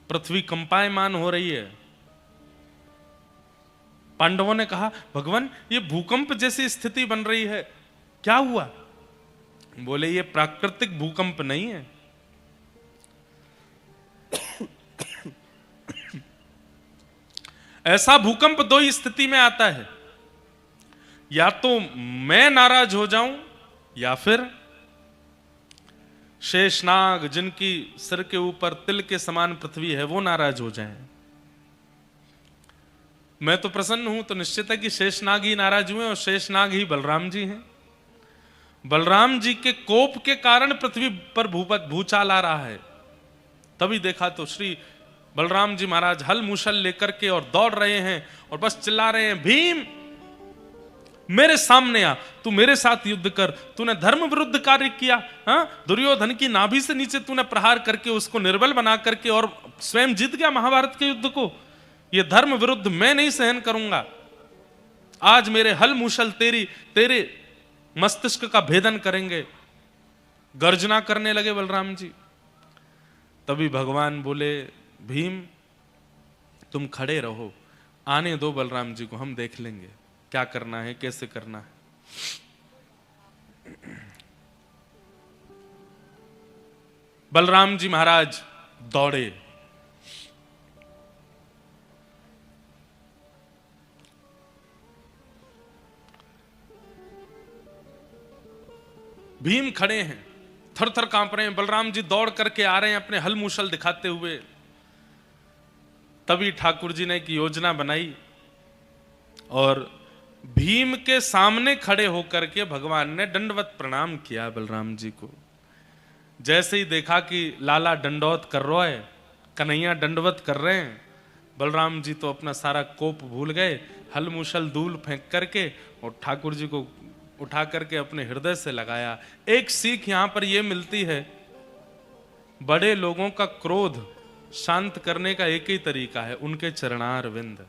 पृथ्वी कंपायमान हो रही है। पांडवों ने कहा, भगवान ये भूकंप जैसी स्थिति बन रही है, क्या हुआ? बोले, ये प्राकृतिक भूकंप नहीं है, ऐसा भूकंप दो ही स्थिति में आता है, या तो मैं नाराज हो जाऊं या फिर शेषनाग, जिनकी सिर के ऊपर तिल के समान पृथ्वी है, वो नाराज हो जाएं। मैं तो प्रसन्न हूं, तो निश्चित है कि शेषनाग ही नाराज हुए, और शेषनाग ही बलराम जी हैं। बलराम जी के कोप के कारण पृथ्वी पर भूचाल आ रहा है। तभी देखा तो श्री बलराम जी महाराज हल मूसल लेकर के और दौड़ रहे हैं, और बस चिल्ला रहे हैं, भीम मेरे सामने आ, तू मेरे साथ युद्ध कर, तूने धर्म विरुद्ध कार्य किया। हाँ, दुर्योधन की नाभि से नीचे तूने प्रहार करके उसको निर्बल बना करके और स्वयं जीत गया महाभारत के युद्ध को। ये धर्म विरुद्ध मैं नहीं सहन करूंगा। आज मेरे हल मूसल तेरे मस्तिष्क का भेदन करेंगे। गर्जना करने लगे बलराम जी। तभी भगवान बोले, भीम तुम खड़े रहो, आने दो बलराम जी को, हम देख लेंगे क्या करना है, कैसे करना है। बलराम जी महाराज दौड़े। भीम खड़े हैं, थर थर कांप रहे हैं। बलराम जी दौड़ करके आ रहे हैं अपने हल मूसल दिखाते हुए। तभी ठाकुर जी ने एक योजना बनाई और भीम के सामने खड़े होकर के भगवान ने दंडवत प्रणाम किया बलराम जी को। जैसे ही देखा कि लाला दंडवत कर रहा है, कन्हैया दंडवत कर रहे हैं, बलराम जी तो अपना सारा कोप भूल गए, हल मूसल धूल फेंक करके और ठाकुर जी को उठा करके अपने हृदय से लगाया। एक सीख यहां पर यह मिलती है, बड़े लोगों का क्रोध शांत करने का एक ही तरीका है, उनके चरणार विंद,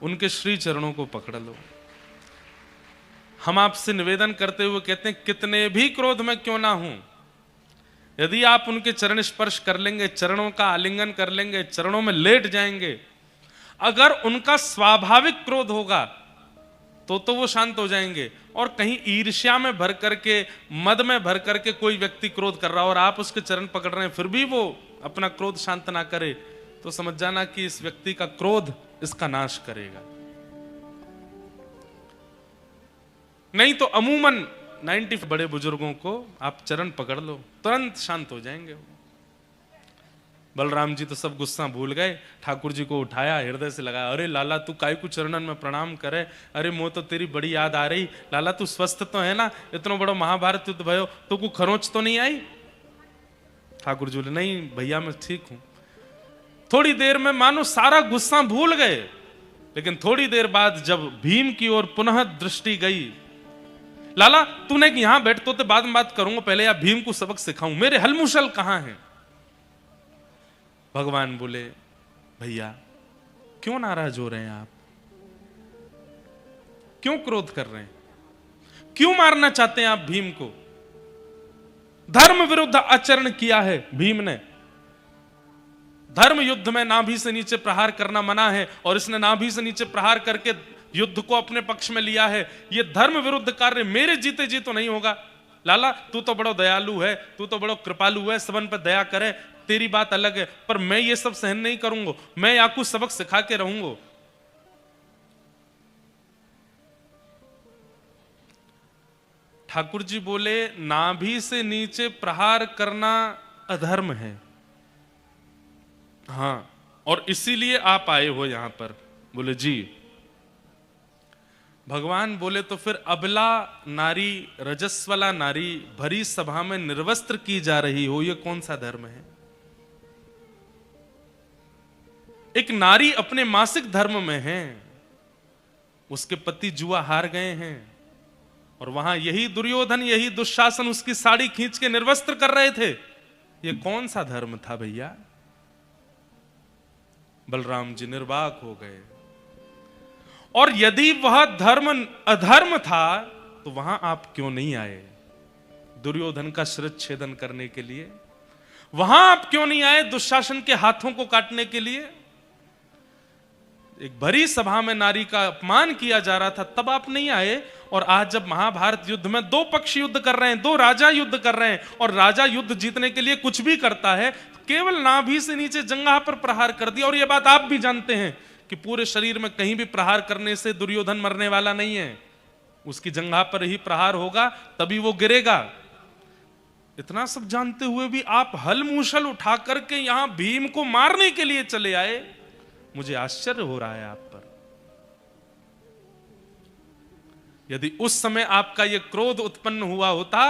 उनके श्री चरणों को पकड़ लो। हम आपसे निवेदन करते हुए कहते हैं, कितने भी क्रोध में क्यों ना हूं, यदि आप उनके चरण स्पर्श कर लेंगे, चरणों का आलिंगन कर लेंगे, चरणों में लेट जाएंगे, अगर उनका स्वाभाविक क्रोध होगा तो वो शांत हो जाएंगे। और कहीं ईर्ष्या में भर करके, मद में भर करके कोई व्यक्ति क्रोध कर रहा हो और आप उसके चरण पकड़ रहे हैं, फिर भी वो अपना क्रोध शांत ना करे, तो समझ जाना कि इस व्यक्ति का क्रोध इसका नाश करेगा। नहीं तो अमूमन 90 बड़े बुजुर्गों को आप चरण पकड़ लो, तुरंत शांत हो जाएंगे। बलराम जी तो सब गुस्सा भूल गए, ठाकुर जी को उठाया, हृदय से लगाया। अरे लाला तू काय को चरणन में प्रणाम करे, अरे मोह तो तेरी बड़ी याद आ रही, लाला तू स्वस्थ तो है ना, इतना बड़ो महाभारत युद्ध भयो तो को खरोच तो नहीं आई? ठाकुर जी बोले, नहीं भैया मैं ठीक हूं। थोड़ी देर में मानो सारा गुस्सा भूल गए, लेकिन थोड़ी देर बाद जब भीम की ओर पुनः दृष्टि गई, लाला तूने यहां बैठ तो बाद में बात करूंगा, पहले या भीम को सबक सिखाऊं, मेरे हलमुशल कहां हैं? भगवान बोले, भैया क्यों नाराज हो रहे हैं आप, क्यों क्रोध कर रहे हैं, क्यों मारना चाहते हैं आप भीम को? धर्म विरुद्ध आचरण किया है भीम ने। धर्म युद्ध में नाभि से नीचे प्रहार करना मना है, और इसने नाभि से नीचे प्रहार करके युद्ध को अपने पक्ष में लिया है। यह धर्म विरुद्ध कार्य मेरे जीते जी तो नहीं होगा। लाला तू तो बड़ो दयालु है, तू तो बड़ो कृपालु है, सबन पर दया करे, तेरी बात अलग है, पर मैं ये सब सहन नहीं करूंगा, मैं आपको सबक सिखा के रहूंगा। ठाकुर जी बोले, नाभि से नीचे प्रहार करना अधर्म है, हां, और इसीलिए आप आए हो यहां पर। बोले जी। भगवान बोले, तो फिर अबला नारी, रजस्वला नारी भरी सभा में निर्वस्त्र की जा रही हो, यह कौन सा धर्म है? एक नारी अपने मासिक धर्म में है, उसके पति जुआ हार गए हैं, और वहां यही दुर्योधन, यही दुशासन उसकी साड़ी खींच के निर्वस्त्र कर रहे थे। यह कौन सा धर्म था भैया? बलराम जी निर्वाक हो गए। और यदि वह धर्म अधर्म था तो वहां आप क्यों नहीं आए दुर्योधन का शिरच्छेदन करने के लिए? वहां आप क्यों नहीं आए दुशासन के हाथों को काटने के लिए? एक भरी सभा में नारी का अपमान किया जा रहा था, तब आप नहीं आए। और आज जब महाभारत युद्ध में दो पक्ष युद्ध कर रहे हैं, दो राजा युद्ध कर रहे हैं, और राजा युद्ध जीतने के लिए कुछ भी करता है, केवल नाभि से नीचे जंघा पर प्रहार कर दिया। और यह बात आप भी जानते हैं कि पूरे शरीर में कहीं भी प्रहार करने से दुर्योधन मरने वाला नहीं है, उसकी जंघा पर ही प्रहार होगा, तभी वो गिरेगा। इतना सब जानते हुए भी आप हल मूसल उठा करके यहां भीम को मारने के लिए चले आए, मुझे आश्चर्य हो रहा है आप पर। यदि उस समय आपका यह क्रोध उत्पन्न हुआ होता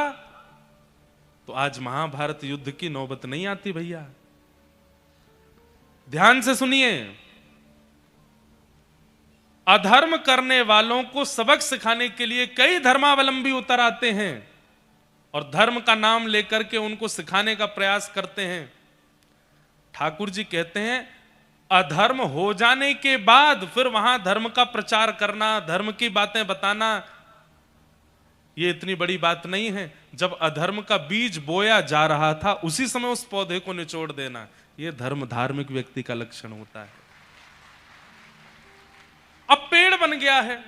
तो आज महाभारत युद्ध की नौबत नहीं आती भैया। ध्यान से सुनिए, अधर्म करने वालों को सबक सिखाने के लिए कई धर्मावलंबी उतर आते हैं और धर्म का नाम लेकर के उनको सिखाने का प्रयास करते हैं। ठाकुर जी कहते हैं अधर्म हो जाने के बाद फिर वहां धर्म का प्रचार करना, धर्म की बातें बताना, ये इतनी बड़ी बात नहीं है। जब अधर्म का बीज बोया जा रहा था उसी समय उस पौधे को निचोड़ देना, यह धर्म धार्मिक व्यक्ति का लक्षण होता है। अब पेड़ बन गया है,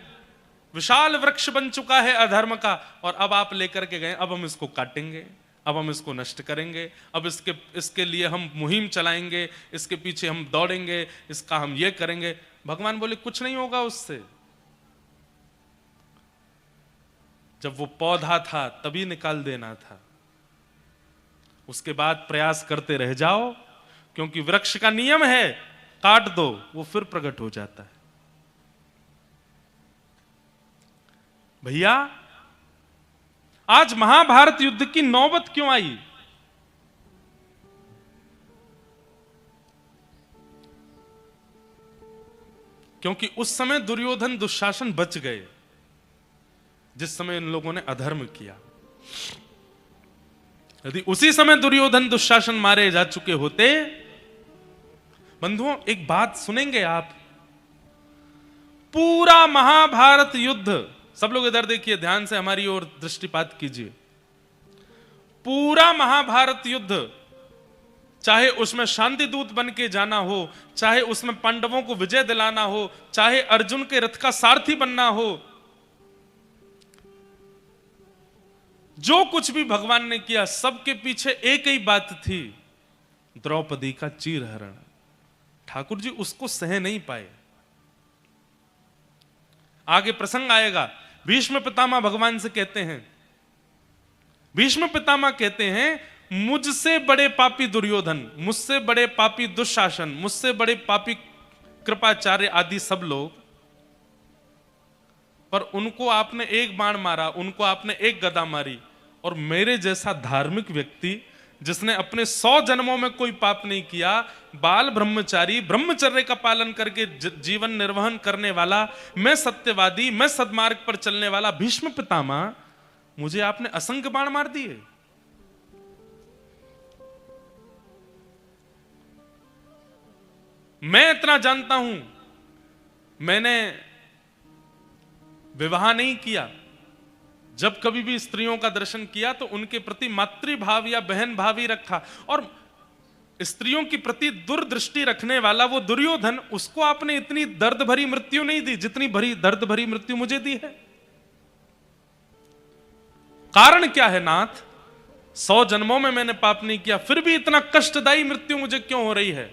विशाल वृक्ष बन चुका है अधर्म का, और अब आप लेकर के गए, अब हम इसको काटेंगे, अब हम इसको नष्ट करेंगे, अब इसके लिए हम मुहिम चलाएंगे, इसके पीछे हम दौड़ेंगे, इसका हम ये करेंगे। भगवान बोले कुछ नहीं होगा उससे। जब वो पौधा था तभी निकाल देना था, उसके बाद प्रयास करते रह जाओ, क्योंकि वृक्ष का नियम है काट दो वो फिर प्रकट हो जाता है। भैया आज महाभारत युद्ध की नौबत क्यों आई? क्योंकि उस समय दुर्योधन दुशासन बच गए, जिस समय इन लोगों ने अधर्म किया। यदि उसी समय दुर्योधन दुशासन मारे जा चुके होते, बंधुओं एक बात सुनेंगे आप, पूरा महाभारत युद्ध, सब लोग इधर देखिए, ध्यान से हमारी ओर दृष्टिपात कीजिए, पूरा महाभारत युद्ध, चाहे उसमें शांति दूत बन के जाना हो, चाहे उसमें पांडवों को विजय दिलाना हो, चाहे अर्जुन के रथ का सारथी बनना हो, जो कुछ भी भगवान ने किया सबके पीछे एक ही बात थी, द्रौपदी का चीरहरण। ठाकुर जी उसको सह नहीं पाए। आगे प्रसंग आएगा, भीष्म पितामह भगवान से कहते हैं, भीष्म पितामह कहते हैं मुझसे बड़े पापी दुर्योधन, मुझसे बड़े पापी दुशासन, मुझसे बड़े पापी कृपाचार्य आदि सब लोग, पर उनको आपने एक बाण मारा, उनको आपने एक गदा मारी, और मेरे जैसा धार्मिक व्यक्ति जिसने अपने 100 जन्मों में कोई पाप नहीं किया, बाल ब्रह्मचारी, ब्रह्मचर्य का पालन करके जीवन निर्वहन करने वाला, मैं सत्यवादी, मैं सद्मार्ग पर चलने वाला भीष्म पितामह, मुझे आपने असंख्य बाण मार दिए। मैं इतना जानता हूं, मैंने विवाह नहीं किया, जब कभी भी स्त्रियों का दर्शन किया तो उनके प्रति मातृभाव या बहन भाव ही रखा, और स्त्रियों की प्रति दुर्दृष्टि रखने वाला वो दुर्योधन, उसको आपने इतनी दर्द भरी मृत्यु नहीं दी जितनी दर्द भरी मृत्यु मुझे दी है। कारण क्या है नाथ? 100 जन्मों में मैंने पाप नहीं किया, फिर भी इतना कष्टदायी मृत्यु मुझे क्यों हो रही है?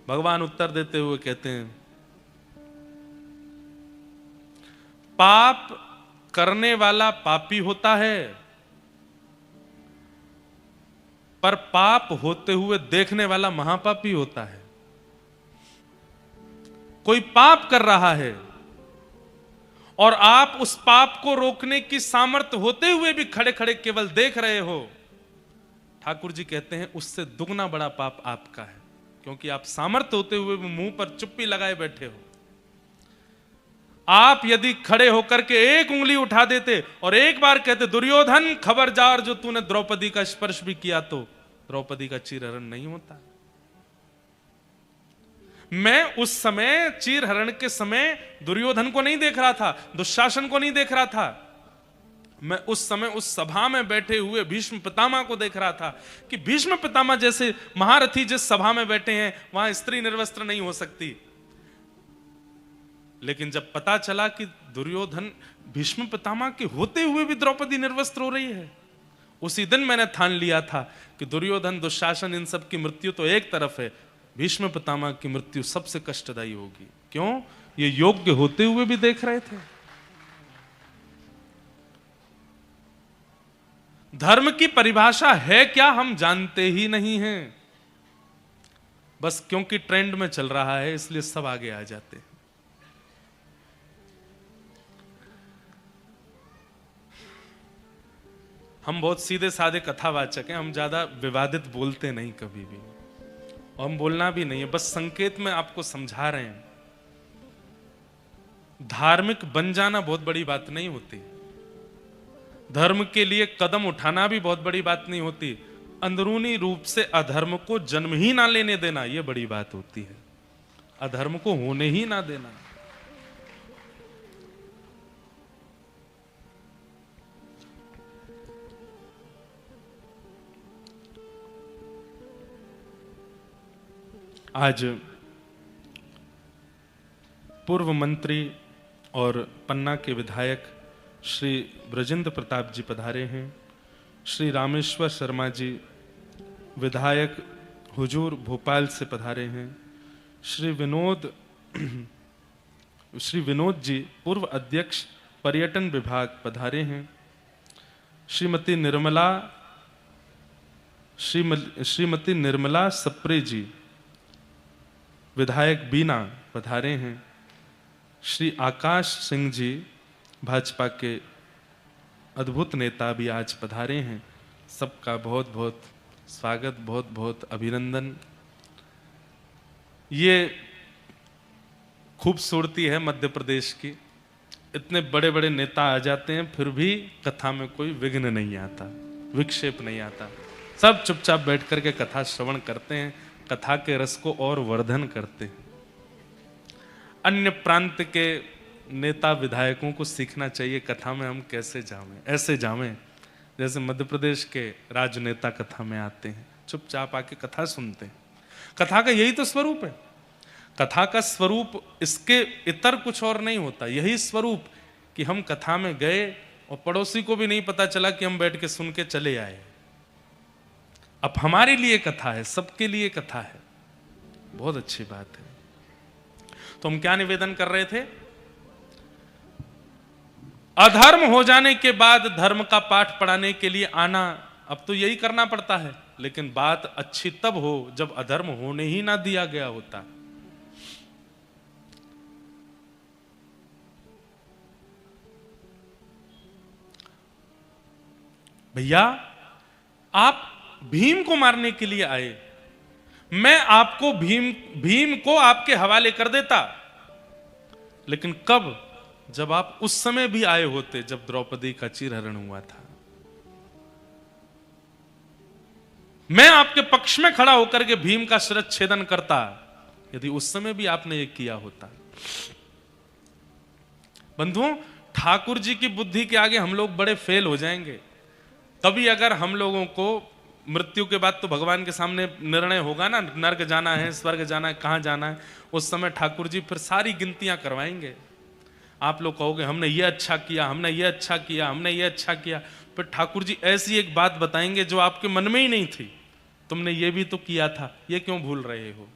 भगवान उत्तर देते हुए कहते हैं, पाप करने वाला पापी होता है, पर पाप होते हुए देखने वाला महापापी होता है। कोई पाप कर रहा है और आप उस पाप को रोकने की सामर्थ्य होते हुए भी खड़े खड़े केवल देख रहे हो, ठाकुर जी कहते हैं उससे दुगना बड़ा पाप आपका है, क्योंकि आप सामर्थ्य होते हुए भी मुंह पर चुप्पी लगाए बैठे हो। आप यदि खड़े होकर के एक उंगली उठा देते और एक बार कहते दुर्योधन खबरदार, जो तूने द्रौपदी का स्पर्श भी किया तो द्रौपदी का चीरहरण नहीं होता। मैं उस समय चीरहरण के समय दुर्योधन को नहीं देख रहा था, दुशासन को नहीं देख रहा था, मैं उस समय उस सभा में बैठे हुए भीष्म पितामह को देख रहा था कि भीष्म पितामह जैसे महारथी जिस सभा में बैठे हैं वहां स्त्री निर्वस्त्र नहीं हो सकती। लेकिन जब पता चला कि दुर्योधन भीष्म पितामह के होते हुए भी द्रौपदी निर्वस्त्र हो रही है, उसी दिन मैंने ठान लिया था कि दुर्योधन, दुशासन, इन सब की मृत्यु तो एक तरफ है, भीष्म पितामह की मृत्यु सबसे कष्टदायी होगी। क्यों? ये योग्य होते हुए भी देख रहे थे। धर्म की परिभाषा है क्या हम जानते ही नहीं हैं। बस क्योंकि ट्रेंड में चल रहा है इसलिए सब आगे आ जाते हैं। हम बहुत सीधे साधे कथावाचक हैं, हम ज्यादा विवादित बोलते नहीं कभी भी, और हम बोलना भी नहीं है, बस संकेत में आपको समझा रहे हैं। धार्मिक बन जाना बहुत बड़ी बात नहीं होती, धर्म के लिए कदम उठाना भी बहुत बड़ी बात नहीं होती, अंदरूनी रूप से अधर्म को जन्म ही ना लेने देना यह बड़ी बात होती है, अधर्म को होने ही ना देना। आज पूर्व मंत्री और पन्ना के विधायक श्री ब्रजेंद्र प्रताप जी पधारे हैं। श्री रामेश्वर शर्मा जी विधायक हुजूर भोपाल से पधारे हैं। श्री विनोद जी पूर्व अध्यक्ष पर्यटन विभाग पधारे हैं। श्रीमती निर्मला सप्रे जी विधायक बीना पधारे हैं। श्री आकाश सिंह जी भाजपा के अद्भुत नेता भी आज पधारे हैं। सबका बहुत बहुत स्वागत, बहुत बहुत अभिनंदन। ये खूबसूरती है मध्य प्रदेश की, इतने बड़े बड़े नेता आ जाते हैं फिर भी कथा में कोई विघ्न नहीं आता, विक्षेप नहीं आता, सब चुपचाप बैठ करके कथा श्रवण करते हैं, कथा के रस को और वर्धन करते हैं। अन्य प्रांत के नेता विधायकों को सीखना चाहिए कथा में हम कैसे जावें, ऐसे जावें जैसे मध्य प्रदेश के राजनेता कथा में आते हैं, चुपचाप आके कथा सुनते हैं। कथा का यही तो स्वरूप है, कथा का स्वरूप इसके इतर कुछ और नहीं होता। यही स्वरूप कि हम कथा में गए और पड़ोसी को भी नहीं पता चला कि हम बैठ के सुन के चले आए। अब हमारे लिए कथा है, सबके लिए कथा है, बहुत अच्छी बात है। तो हम क्या निवेदन कर रहे थे? अधर्म हो जाने के बाद धर्म का पाठ पढ़ाने के लिए आना, अब तो यही करना पड़ता है, लेकिन बात अच्छी तब हो जब अधर्म होने ही ना दिया गया होता। भैया आप भीम को मारने के लिए आए, मैं आपको भीम को आपके हवाले कर देता, लेकिन कब? जब आप उस समय भी आए होते जब द्रौपदी का चीरहरण हुआ था। मैं आपके पक्ष में खड़ा होकर के भीम का शिरच्छेदन करता यदि उस समय भी आपने ये किया होता। बंधुओं, ठाकुर जी की बुद्धि के आगे हम लोग बड़े फेल हो जाएंगे। कभी अगर हम लोगों को मृत्यु के बाद तो भगवान के सामने निर्णय होगा ना, नर्क जाना है, स्वर्ग जाना है, कहां जाना है, उस समय ठाकुर जी फिर सारी गिनतियां करवाएंगे। आप लोग कहोगे हमने ये अच्छा किया, हमने ये अच्छा किया, हमने ये अच्छा किया, फिर ठाकुर जी ऐसी एक बात बताएंगे जो आपके मन में ही नहीं थी। तुमने ये भी तो किया था, ये क्यों भूल रहे हो?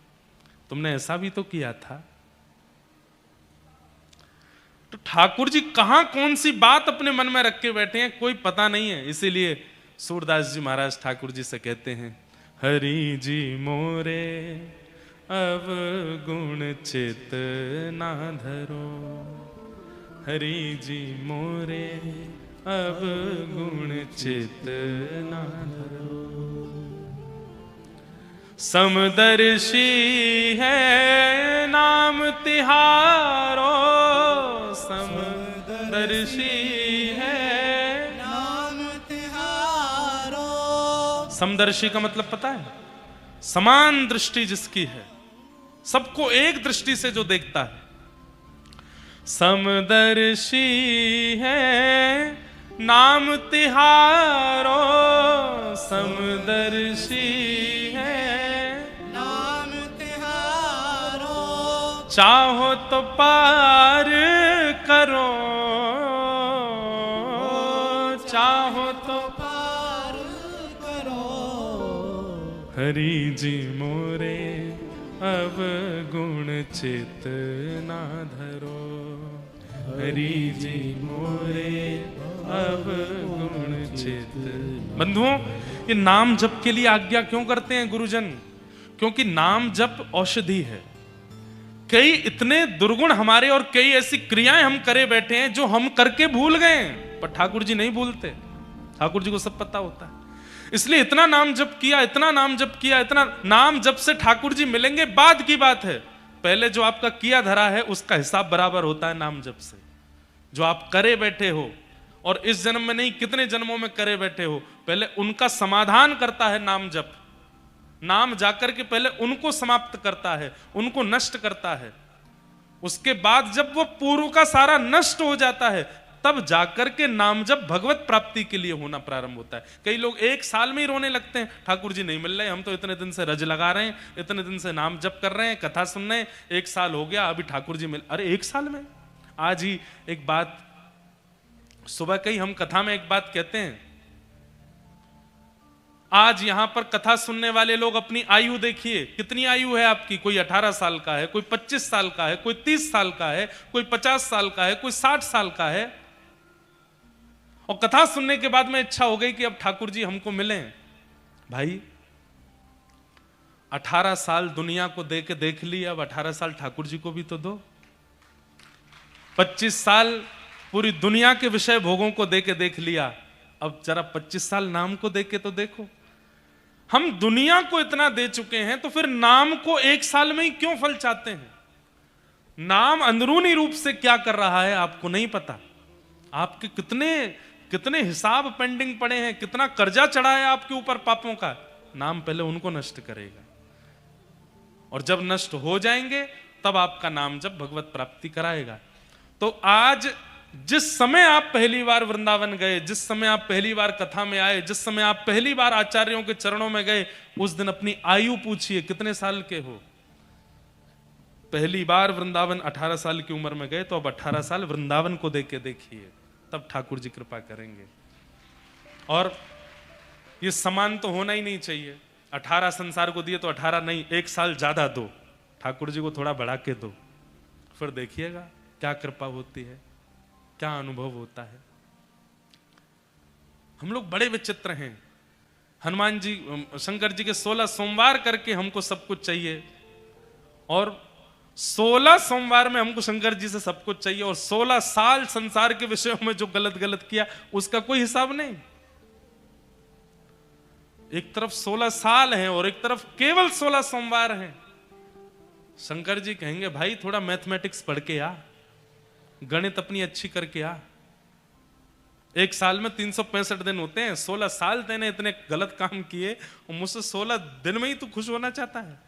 तुमने ऐसा भी तो किया था। तो ठाकुर जी कहां कौन सी बात अपने मन में रख के बैठे हैं कोई पता नहीं है। इसीलिए सूरदास जी महाराज ठाकुर जी से कहते हैं, हरि जी मोरे अब गुण चित ना धरो, हरि जी मोरे अब गुण चित ना धरो। समदर्शी है नाम तिहारो, समदर्शी है नाम तिहारो। समदर्शी का मतलब पता है? समान दृष्टि जिसकी है, सबको एक दृष्टि से जो देखता है। समदर्शी है नाम तिहारो समदर्शी है, नाम तिहारो चाहो तो पार करो, चाहो तो पार करो। हरि जी मोरे अब गुण चित ना धरो, हरि जी मोरे अब गुण चित। बंधुओं, ये नाम जप के लिए आज्ञा क्यों करते हैं गुरुजन? क्योंकि नाम जप औषधि है। कई इतने दुर्गुण हमारे और कई ऐसी क्रियाएं हम करे बैठे हैं जो हम करके भूल गए, पर ठाकुर जी नहीं भूलते। ठाकुर जी को सब पता होता है, इसलिए इतना नाम जप किया, इतना नाम जप किया, इतना नाम जप से ठाकुर जी मिलेंगे बाद की बात है। पहले जो आपका किया धरा है उसका हिसाब बराबर होता है नाम जप से। जो आप करे बैठे हो और इस जन्म में नहीं कितने जन्मों में करे बैठे हो, पहले उनका समाधान करता है नाम जप। नाम जाकर के पहले उनको समाप्त करता है, उनको नष्ट करता है। उसके बाद जब वो पूर्व का सारा नष्ट हो जाता है तब जाकर के नाम जप भगवत प्राप्ति के लिए होना प्रारंभ होता है। कई लोग एक साल में ही रोने लगते हैं, ठाकुर जी नहीं मिल रहे, हम तो इतने दिन से रज लगा रहे हैं, इतने दिन से नाम जप कर रहे हैं, कथा सुन रहे हैं, एक साल हो गया अभी ठाकुर जी मिल। अरे एक साल में? आज ही एक बात सुबह कही हम कथा में एक बात कहते हैं, आज यहां पर कथा सुनने वाले लोग अपनी आयु देखिए, कितनी आयु है आपकी? कोई 18 साल का है, कोई 25 साल का है, कोई 30 साल का है, कोई 50 साल का है, कोई 60 साल का है। और कथा सुनने के बाद में इच्छा हो गई कि अब ठाकुर जी हमको मिलें। भाई 18 साल दुनिया को दे के देख ली, अब 18 साल ठाकुर जी को भी तो दो। 25 साल पूरी दुनिया के विषय भोगों को दे के देख लिया, अब जरा 25 साल नाम को दे के तो देखो। हम दुनिया को इतना दे चुके हैं तो फिर नाम को एक साल में ही क्यों फल चाहते हैं? नाम अंदरूनी रूप से क्या कर रहा है आपको नहीं पता। आपके कितने कितने हिसाब पेंडिंग पड़े हैं, कितना कर्जा चढ़ा है आपके ऊपर पापों का। नाम पहले उनको नष्ट करेगा, और जब नष्ट हो जाएंगे तब आपका नाम जब भगवत प्राप्ति कराएगा। तो आज जिस समय आप पहली बार वृंदावन गए, जिस समय आप पहली बार कथा में आए, जिस समय आप पहली बार आचार्यों के चरणों में गए, उस दिन अपनी आयु पूछिए कितने साल के हो। पहली बार वृंदावन 18 साल की उम्र में गए तो अब 18 साल वृंदावन को देख के देखिए, तब ठाकुर जी कृपा करेंगे। और ये समान तो होना ही नहीं चाहिए। 18 संसार को दिए तो 18 नहीं, 1 साल ज्यादा दो, ठाकुर जी को थोड़ा बढ़ा के दो, फिर देखिएगा क्या कृपा होती है, क्या अनुभव होता है। हम लोग बड़े विचित्र हैं। हनुमान जी, शंकर जी के 16 सोमवार करके हमको सब कुछ चाहिए, और 16 सोमवार में हमको शंकर जी से सब कुछ चाहिए, और 16 साल संसार के विषयों में जो गलत गलत किया उसका कोई हिसाब नहीं। एक तरफ 16 साल हैं और एक तरफ केवल 16 सोमवार हैं। शंकर जी कहेंगे भाई थोड़ा मैथमेटिक्स पढ़ के आ, गणित अपनी अच्छी करके आ। एक साल में 365 दिन होते हैं, 16 साल तेने इतने गलत काम किए और मुझसे 16 दिन में ही तू खुश होना चाहता है।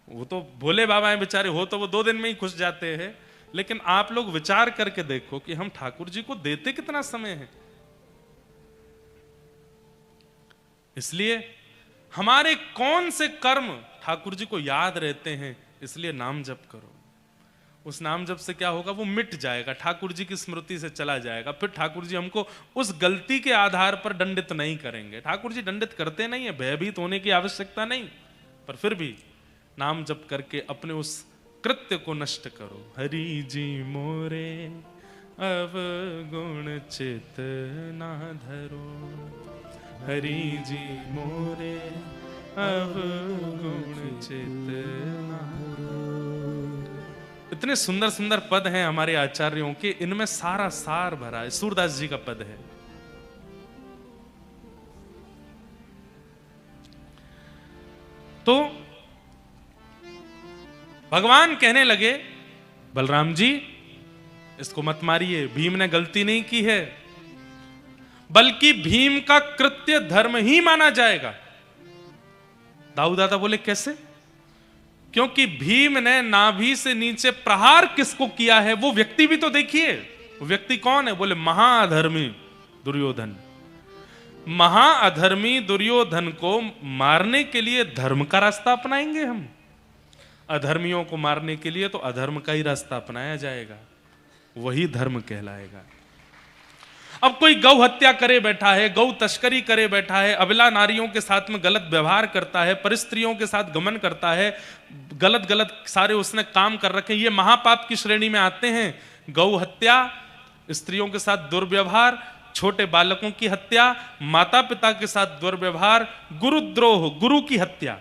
वो तो भोले बाबा हैं बेचारे, हो तो वो 2 दिन में ही खुश जाते हैं। लेकिन आप लोग विचार करके देखो कि हम ठाकुर जी को देते कितना समय है। इसलिए हमारे कौन से कर्म ठाकुर जी को याद रहते हैं, इसलिए नाम जप करो। उस नाम जप से क्या होगा, वो मिट जाएगा, ठाकुर जी की स्मृति से चला जाएगा। फिर ठाकुर जी हमको उस गलती के आधार पर दंडित नहीं करेंगे। ठाकुर जी दंडित करते नहीं है, भयभीत होने की आवश्यकता नहीं, पर फिर भी नाम जप करके अपने उस कृत्य को नष्ट करो। हरि जी मोरे अब गुण चित ना धरो, हरि जी मोरे अब गुण चित ना धरो। इतने सुंदर सुंदर पद हैं हमारे आचार्यों के, इनमें सारा सार भरा है। सूरदास जी का पद है, तो भगवान कहने लगे बलराम जी इसको मत मारिए, भीम ने गलती नहीं की है, बल्कि भीम का कृत्य धर्म ही माना जाएगा। दाऊ दादा बोले कैसे? क्योंकि भीम ने नाभि से नीचे प्रहार किसको किया है वो व्यक्ति भी तो देखिए। वो व्यक्ति कौन है? बोले महाधर्मी दुर्योधन। महाअधर्मी दुर्योधन को मारने के लिए धर्म का रास्ता अपनाएंगे हम? अधर्मियों को मारने के लिए तो अधर्म का ही रास्ता अपनाया जाएगा, वही धर्म कहलाएगा। अब कोई गौ हत्या करे बैठा है, गौ तस्करी करे बैठा है, अबला नारियों के साथ में गलत व्यवहार करता है, परिस्त्रियों के साथ गमन करता है, गलत गलत सारे उसने काम कर रखे, ये महापाप की श्रेणी में आते हैं। गौ हत्या, स्त्रियों के साथ दुर्व्यवहार, छोटे बालकों की हत्या, माता पिता के साथ दुर्व्यवहार, गुरुद्रोह, गुरु की हत्या,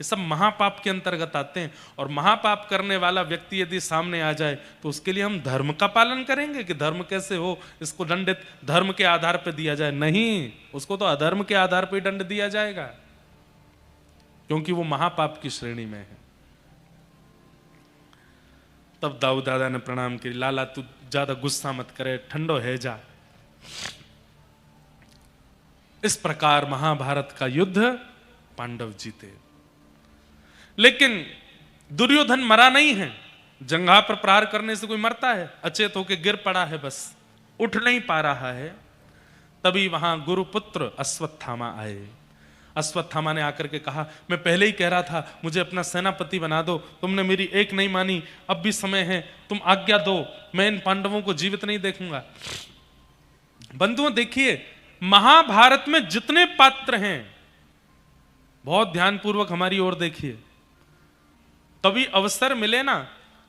ये सब महापाप के अंतर्गत आते हैं। और महापाप करने वाला व्यक्ति यदि सामने आ जाए तो उसके लिए हम धर्म का पालन करेंगे कि धर्म कैसे हो, इसको दंडित धर्म के आधार पर दिया जाए? नहीं, उसको तो अधर्म के आधार पर ही दंड दिया जाएगा, क्योंकि वो महापाप की श्रेणी में है। तब दाऊ दादा ने प्रणाम किया, लाला तू ज्यादा गुस्सा मत करे, ठंडो है जा। इस प्रकार महाभारत का युद्ध पांडव जीते। लेकिन दुर्योधन मरा नहीं है। जंघा पर प्रहार करने से कोई मरता है? अचेत होकर गिर पड़ा है, बस उठ नहीं पा रहा है। तभी वहां गुरुपुत्र अश्वत्थामा आए। अश्वत्थामा ने आकर के कहा, मैं पहले ही कह रहा था मुझे अपना सेनापति बना दो, तुमने मेरी एक नहीं मानी, अब भी समय है, तुम आज्ञा दो, मैं इन पांडवों को जीवित नहीं देखूंगा। बंधुओं देखिए, महाभारत में जितने पात्र हैं, बहुत ध्यानपूर्वक हमारी ओर देखिए, कभी अवसर मिले ना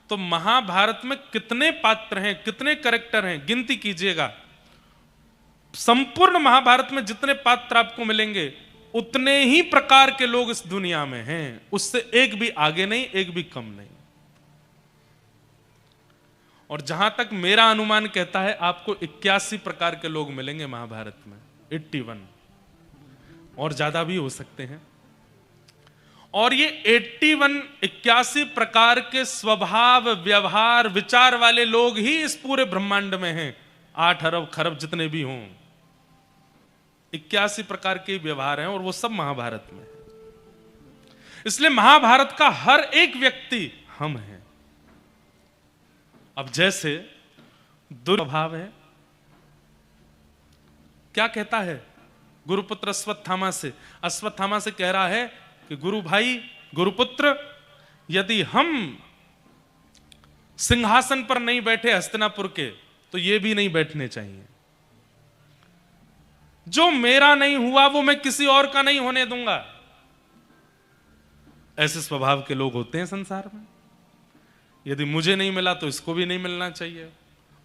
तो महाभारत में कितने पात्र हैं, कितने कैरेक्टर हैं, गिनती कीजिएगा। संपूर्ण महाभारत में जितने पात्र आपको मिलेंगे उतने ही प्रकार के लोग इस दुनिया में हैं, उससे एक भी आगे नहीं, एक भी कम नहीं। और जहां तक मेरा अनुमान कहता है, आपको 81 प्रकार के लोग मिलेंगे महाभारत में, 81, और ज्यादा भी हो सकते हैं। और ये 81 प्रकार के स्वभाव, व्यवहार, विचार वाले लोग ही इस पूरे ब्रह्मांड में हैं। 8 अरब खरब जितने भी हों, 81 प्रकार के व्यवहार हैं, और वो सब महाभारत में है। इसलिए महाभारत का हर एक व्यक्ति हम हैं। अब जैसे दुर्भाव है, क्या कहता है गुरुपुत्र अश्वत्थामा से? अश्वत्थामा से कह रहा है कि गुरु भाई, गुरुपुत्र, यदि हम सिंहासन पर नहीं बैठे हस्तिनापुर के, तो ये भी नहीं बैठने चाहिए। जो मेरा नहीं हुआ वो मैं किसी और का नहीं होने दूंगा। ऐसे स्वभाव के लोग होते हैं संसार में। यदि मुझे नहीं मिला तो इसको भी नहीं मिलना चाहिए,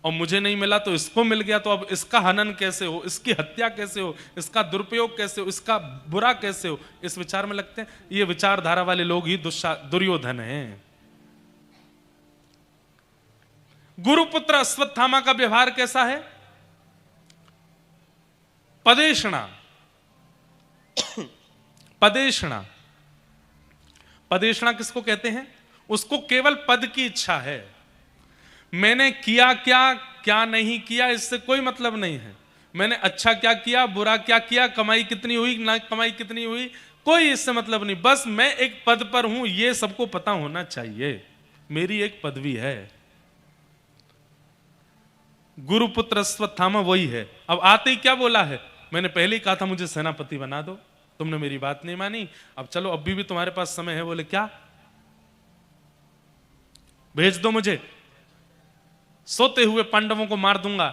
और मुझे नहीं मिला तो इसको मिल गया, तो अब इसका हनन कैसे हो, इसकी हत्या कैसे हो, इसका दुरुपयोग कैसे हो, इसका बुरा कैसे हो, इस विचार में लगते हैं। ये विचारधारा वाले लोग ही दुर्योधन हैं। गुरुपुत्र अश्वत्थामा का व्यवहार कैसा है? पदेशणा। पदेशणा, पदेशणा किसको कहते हैं? उसको केवल पद की इच्छा है। मैंने किया क्या, क्या नहीं किया, इससे कोई मतलब नहीं है। मैंने अच्छा क्या किया, बुरा क्या किया, कमाई कितनी हुई, ना कमाई कितनी हुई, कोई इससे मतलब नहीं। बस मैं एक पद पर हूं, ये सबको पता होना चाहिए, मेरी एक पदवी है। गुरुपुत्र अश्वत्थामा वही है। अब आते ही क्या बोला है? मैंने पहले ही कहा था मुझे सेनापति बना दो, तुमने मेरी बात नहीं मानी, अब चलो अभी भी तुम्हारे पास समय है। बोले क्या? भेज दो मुझे, सोते हुए पांडवों को मार दूंगा,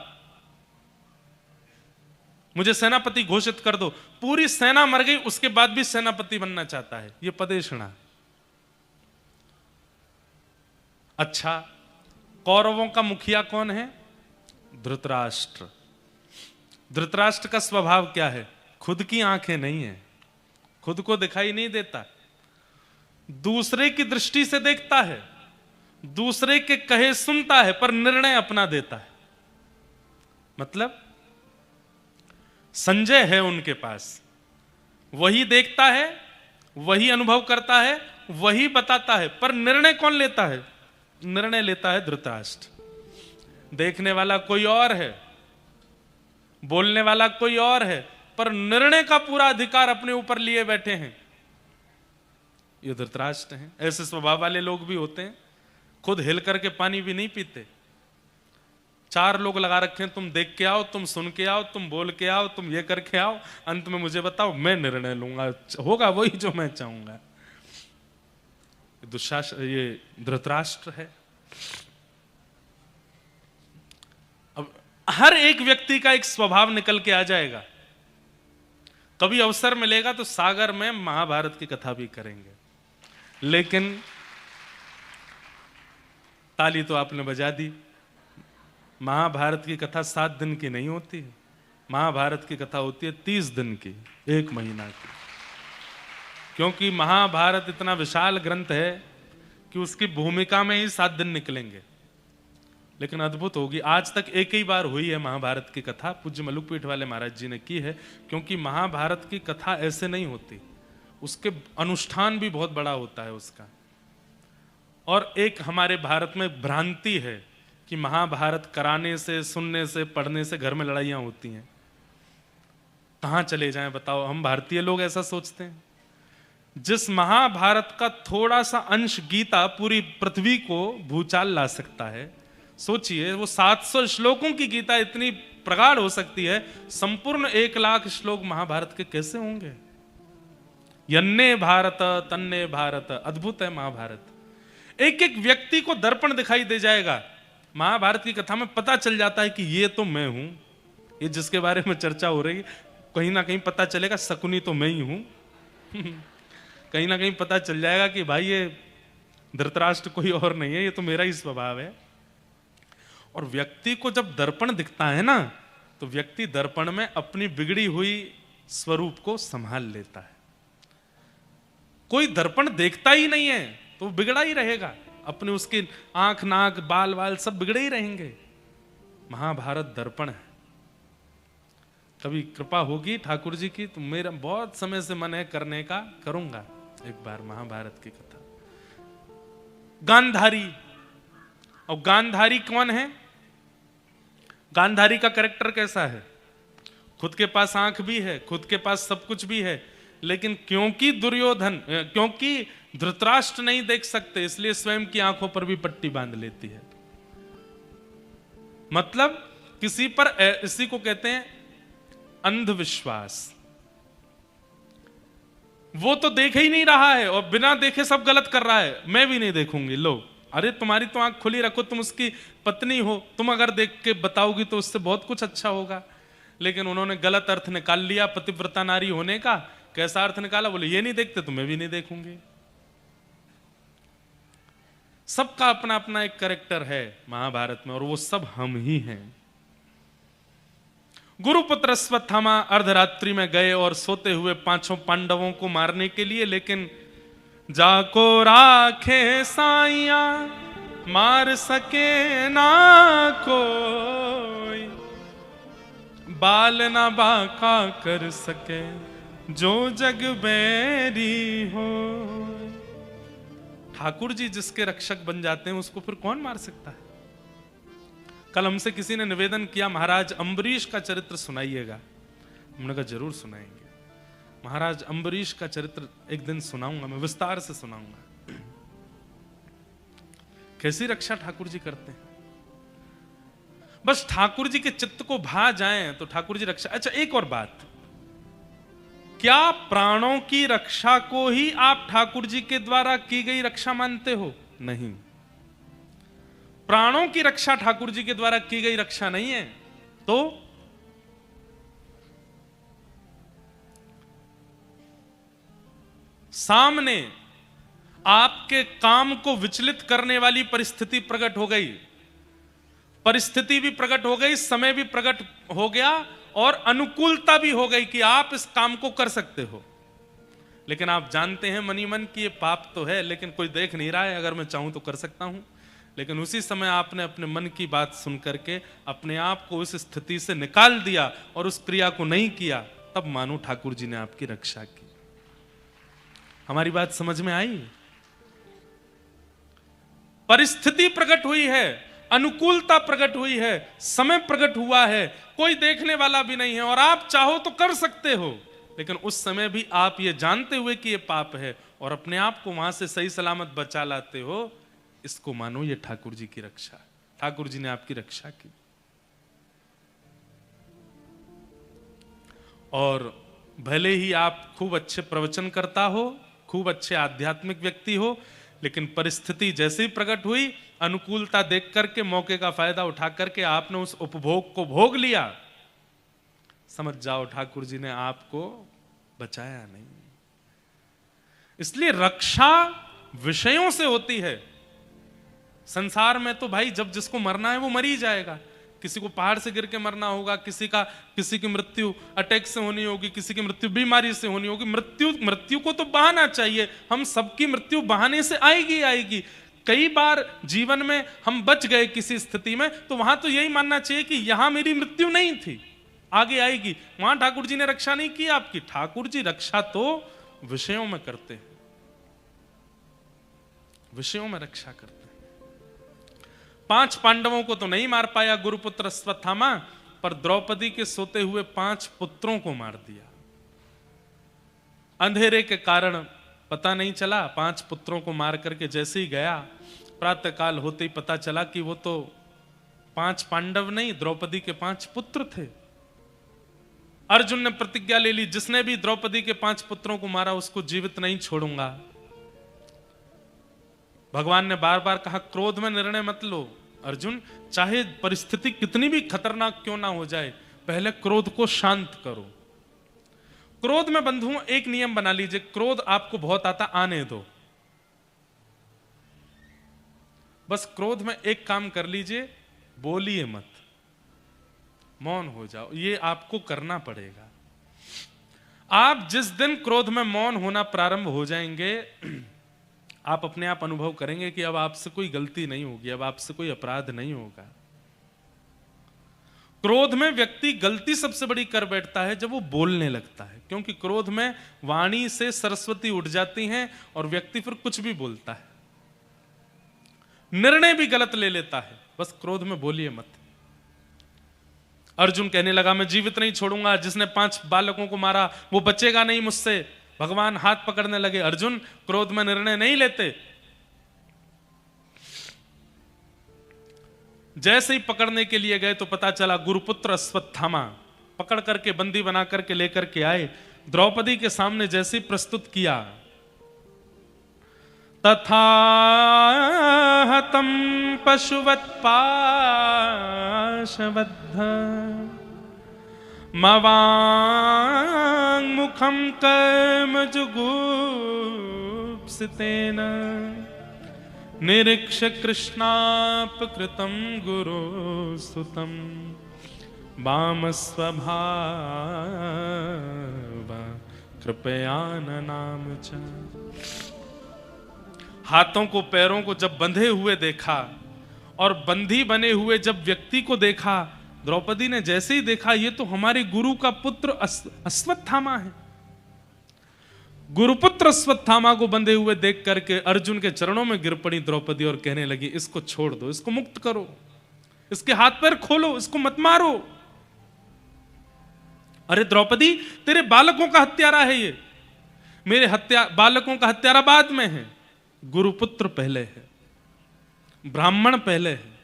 मुझे सेनापति घोषित कर दो। पूरी सेना मर गई, उसके बाद भी सेनापति बनना चाहता है। यह पदेशणा। अच्छा, कौरवों का मुखिया कौन है? धृतराष्ट्र। धृतराष्ट्र का स्वभाव क्या है? खुद की आंखें नहीं है, खुद को दिखाई नहीं देता, दूसरे की दृष्टि से देखता है, दूसरे के कहे सुनता है, पर निर्णय अपना देता है। मतलब संजय है उनके पास, वही देखता है, वही अनुभव करता है, वही बताता है, पर निर्णय कौन लेता है? निर्णय लेता है धृतराष्ट्र। देखने वाला कोई और है, बोलने वाला कोई और है, पर निर्णय का पूरा अधिकार अपने ऊपर लिए बैठे हैं। ये धृतराष्ट्र हैं। ऐसे स्वभाव वाले लोग भी होते हैं, खुद हिल करके पानी भी नहीं पीते, 4 लोग लगा रखे हैं, तुम देख के आओ, तुम सुन के आओ, तुम बोल के आओ, तुम ये करके आओ, अंत में मुझे बताओ, मैं निर्णय लूंगा, होगा वही जो मैं चाहूंगा। दुशासन, ये धृतराष्ट्र है। अब हर एक व्यक्ति का एक स्वभाव निकल के आ जाएगा। कभी अवसर मिलेगा तो सागर में महाभारत की कथा भी करेंगे, लेकिन ताली तो आपने बजा दी। महाभारत की कथा 7 दिन की नहीं होती, महाभारत की कथा होती है 30 दिन की, 1 महीना की। क्योंकि महाभारत इतना विशाल ग्रंथ है कि उसकी भूमिका में ही 7 दिन निकलेंगे। लेकिन अद्भुत होगी, आज तक एक ही बार हुई है महाभारत की कथा, पूज्य मलुकपीठ वाले महाराज जी ने की है। क्योंकि महाभारत की कथा ऐसे नहीं होती, उसके अनुष्ठान भी बहुत बड़ा होता है उसका। और एक हमारे भारत में भ्रांति है कि महाभारत कराने से, सुनने से, पढ़ने से घर में लड़ाइयां होती हैं। कहां चले जाएं बताओ, हम भारतीय लोग ऐसा सोचते हैं। जिस महाभारत का थोड़ा सा अंश गीता पूरी पृथ्वी को भूचाल ला सकता है, सोचिए वो 700 श्लोकों की गीता इतनी प्रगाढ़ हो सकती है, संपूर्ण 1 लाख श्लोक महाभारत के कैसे होंगे? यन्ने भारत तन्ने भारत, अद्भुत है महाभारत। एक एक व्यक्ति को दर्पण दिखाई दे जाएगा। महाभारत की कथा में पता चल जाता है कि ये तो मैं हूं, ये जिसके बारे में चर्चा हो रही है, कहीं ना कहीं पता चलेगा शकुनी तो मैं ही हूं। कहीं ना कहीं पता चल जाएगा कि भाई ये धृतराष्ट्र कोई और नहीं है, ये तो मेरा ही स्वभाव है। और व्यक्ति को जब दर्पण दिखता है ना, तो व्यक्ति दर्पण में अपनी बिगड़ी हुई स्वरूप को संभाल लेता है। कोई दर्पण देखता ही नहीं है तो वो बिगड़ा ही रहेगा, अपने उसकी आंख, नाक, बाल वाल सब बिगड़े ही रहेंगे। महाभारत दर्पण है। कभी कृपा होगी ठाकुर जी की तो मेरा बहुत समय से मन है करने का, करूंगा एक बार महाभारत की कथा। गांधारी, और गांधारी कौन है? गांधारी का कैरेक्टर कैसा है? खुद के पास आंख भी है, खुद के पास सब कुछ भी है, लेकिन क्योंकि क्योंकि धृतराष्ट्र नहीं देख सकते, इसलिए स्वयं की आंखों पर भी पट्टी बांध लेती है। मतलब किसी पर, इसी को कहते हैं अंधविश्वास। वो तो देख ही नहीं रहा है और बिना देखे सब गलत कर रहा है, मैं भी नहीं देखूंगी। लो, अरे तुम्हारी तो आंख खुली रखो, तुम उसकी पत्नी हो, तुम अगर देख के बताओगी तो उससे बहुत कुछ अच्छा होगा। लेकिन उन्होंने गलत अर्थ निकाल लिया पतिव्रता नारी होने का। कैसा अर्थ निकाला? बोले ये नहीं देखते तो मैं भी नहीं देखूंगी। सबका अपना अपना एक कैरेक्टर है महाभारत में, और वो सब हम ही हैं। गुरुपुत्र अश्वत्थामा अर्धरात्रि में गए और सोते हुए 5 पांडवों को मारने के लिए, लेकिन जाको राखे साइया मार सके ना कोई, बाल ना बाका कर सके जो जग बैरी हो। ठाकुर जी जिसके रक्षक बन जाते हैं उसको फिर कौन मार सकता है? कल हमसे किसी ने निवेदन किया, महाराज अम्बरीश का चरित्र सुनाइएगा। हमने कहा जरूर सुनाएंगे। महाराज अम्बरीश का चरित्र एक दिन सुनाऊंगा, मैं विस्तार से सुनाऊंगा। कैसी रक्षा ठाकुर जी करते हैं। बस ठाकुर जी के चित्त को भा जाएं तो ठाकुर जी रक्षा। अच्छा, एक और बात, क्या प्राणों की रक्षा को ही आप ठाकुर जी के द्वारा की गई रक्षा मानते हो? नहीं, प्राणों की रक्षा ठाकुर जी के द्वारा की गई रक्षा नहीं है। तो सामने आपके काम को विचलित करने वाली परिस्थिति प्रकट हो गई, परिस्थिति भी प्रकट हो गई, समय भी प्रकट हो गया और अनुकूलता भी हो गई कि आप इस काम को कर सकते हो। लेकिन आप जानते हैं मनी मन कि ये पाप तो है, लेकिन कोई देख नहीं रहा है, अगर मैं चाहूं तो कर सकता हूं। लेकिन उसी समय आपने अपने मन की बात सुन करके अपने आप को उस स्थिति से निकाल दिया और उस क्रिया को नहीं किया, तब मानो ठाकुर जी ने आपकी रक्षा की। हमारी बात समझ में आई? परिस्थिति प्रकट हुई है, अनुकूलता प्रकट हुई है, समय प्रकट हुआ है, कोई देखने वाला भी नहीं है और आप चाहो तो कर सकते हो। लेकिन उस समय भी आप ये जानते हुए कि ये पाप है और अपने आप को वहां से सही सलामत बचा लाते हो, इसको मानो ये ठाकुर जी की रक्षा। ठाकुर जी ने आपकी रक्षा की। और भले ही आप खूब अच्छे प्रवचन करता हो, खूब अच्छे आध्यात्मिक व्यक्ति हो, लेकिन परिस्थिति जैसे ही प्रकट हुई, अनुकूलता देख करके, मौके का फायदा उठा करके आपने उस उपभोग को भोग लिया, समझ जाओ ठाकुर जी ने आपको बचाया नहीं। इसलिए रक्षा विषयों से होती है। संसार में तो भाई जब जिसको मरना है वो मर ही जाएगा। किसी को पहाड़ से गिर के मरना होगा, किसी की मृत्यु अटैक से होनी होगी, किसी की मृत्यु बीमारी से होनी होगी। मृत्यु को तो बहाना चाहिए। हम सबकी मृत्यु बहाने से आएगी आएगी। कई बार जीवन में हम बच गए किसी स्थिति में, तो वहां तो यही मानना चाहिए कि यहां मेरी मृत्यु नहीं थी, आगे आएगी। वहां ठाकुर जी ने रक्षा नहीं की आपकी। ठाकुर जी रक्षा तो विषयों में करते हैं, विषयों में रक्षा करते हैं। 5 पांडवों को तो नहीं मार पाया गुरुपुत्र अश्वत्थामा, पर द्रौपदी के सोते हुए 5 पुत्रों को मार दिया। अंधेरे के कारण पता नहीं चला। 5 पुत्रों को मार करके जैसे ही गया, प्रातःकाल होते ही पता चला कि वो तो 5 पांडव नहीं, द्रौपदी के 5 पुत्र थे। अर्जुन ने प्रतिज्ञा ले ली, जिसने भी द्रौपदी के 5 पुत्रों को मारा उसको जीवित नहीं छोड़ूंगा। भगवान ने बार बार कहा, क्रोध में निर्णय मत लो अर्जुन, चाहे परिस्थिति कितनी भी खतरनाक क्यों ना हो जाए, पहले क्रोध को शांत करो। क्रोध में बंधुओं एक नियम बना लीजिए, क्रोध आपको बहुत आता, आने दो। बस क्रोध में एक काम कर लीजिए, बोलिए मत, मौन हो जाओ। ये आपको करना पड़ेगा। आप जिस दिन क्रोध में मौन होना प्रारंभ हो जाएंगे, आप अपने आप अनुभव करेंगे कि अब आपसे कोई गलती नहीं होगी, अब आपसे कोई अपराध नहीं होगा। क्रोध में व्यक्ति गलती सबसे बड़ी कर बैठता है जब वो बोलने लगता है, क्योंकि क्रोध में वाणी से सरस्वती उठ जाती हैं और व्यक्ति फिर कुछ भी बोलता है, निर्णय भी गलत ले लेता है। बस क्रोध में बोलिए मत। अर्जुन कहने लगा, मैं जीवित नहीं छोड़ूंगा, जिसने 5 बालकों को मारा वो बचेगा नहीं मुझसे। भगवान हाथ पकड़ने लगे, अर्जुन क्रोध में निर्णय नहीं लेते। जैसे ही पकड़ने के लिए गए तो पता चला गुरुपुत्र अश्वत्थामा पकड़ करके बंदी बना करके लेकर के आए। द्रौपदी के सामने जैसे ही प्रस्तुत किया, तथा हतम पशुवत पाशबद्ध मवांग मुखम कर्म जुगुप्सितेन निरीक्ष कृष्णापकृतं गुरु सुतं वाम स्वभाव कृपयाननाम च। हाथों को पैरों को जब बंधे हुए देखा और बंधी बने हुए जब व्यक्ति को देखा, द्रौपदी ने जैसे ही देखा, ये तो हमारे गुरु का पुत्र अश्वत्थामा है। गुरुपुत्र अश्वत्थामा को बंधे हुए देख करके अर्जुन के चरणों में गिर पड़ी द्रौपदी और कहने लगी, इसको छोड़ दो, इसको मुक्त करो, इसके हाथ पैर खोलो, इसको मत मारो। अरे द्रौपदी, तेरे बालकों का हत्यारा है ये, मेरे बालकों का हत्यारा बाद में है, गुरुपुत्र पहले है, ब्राह्मण पहले है,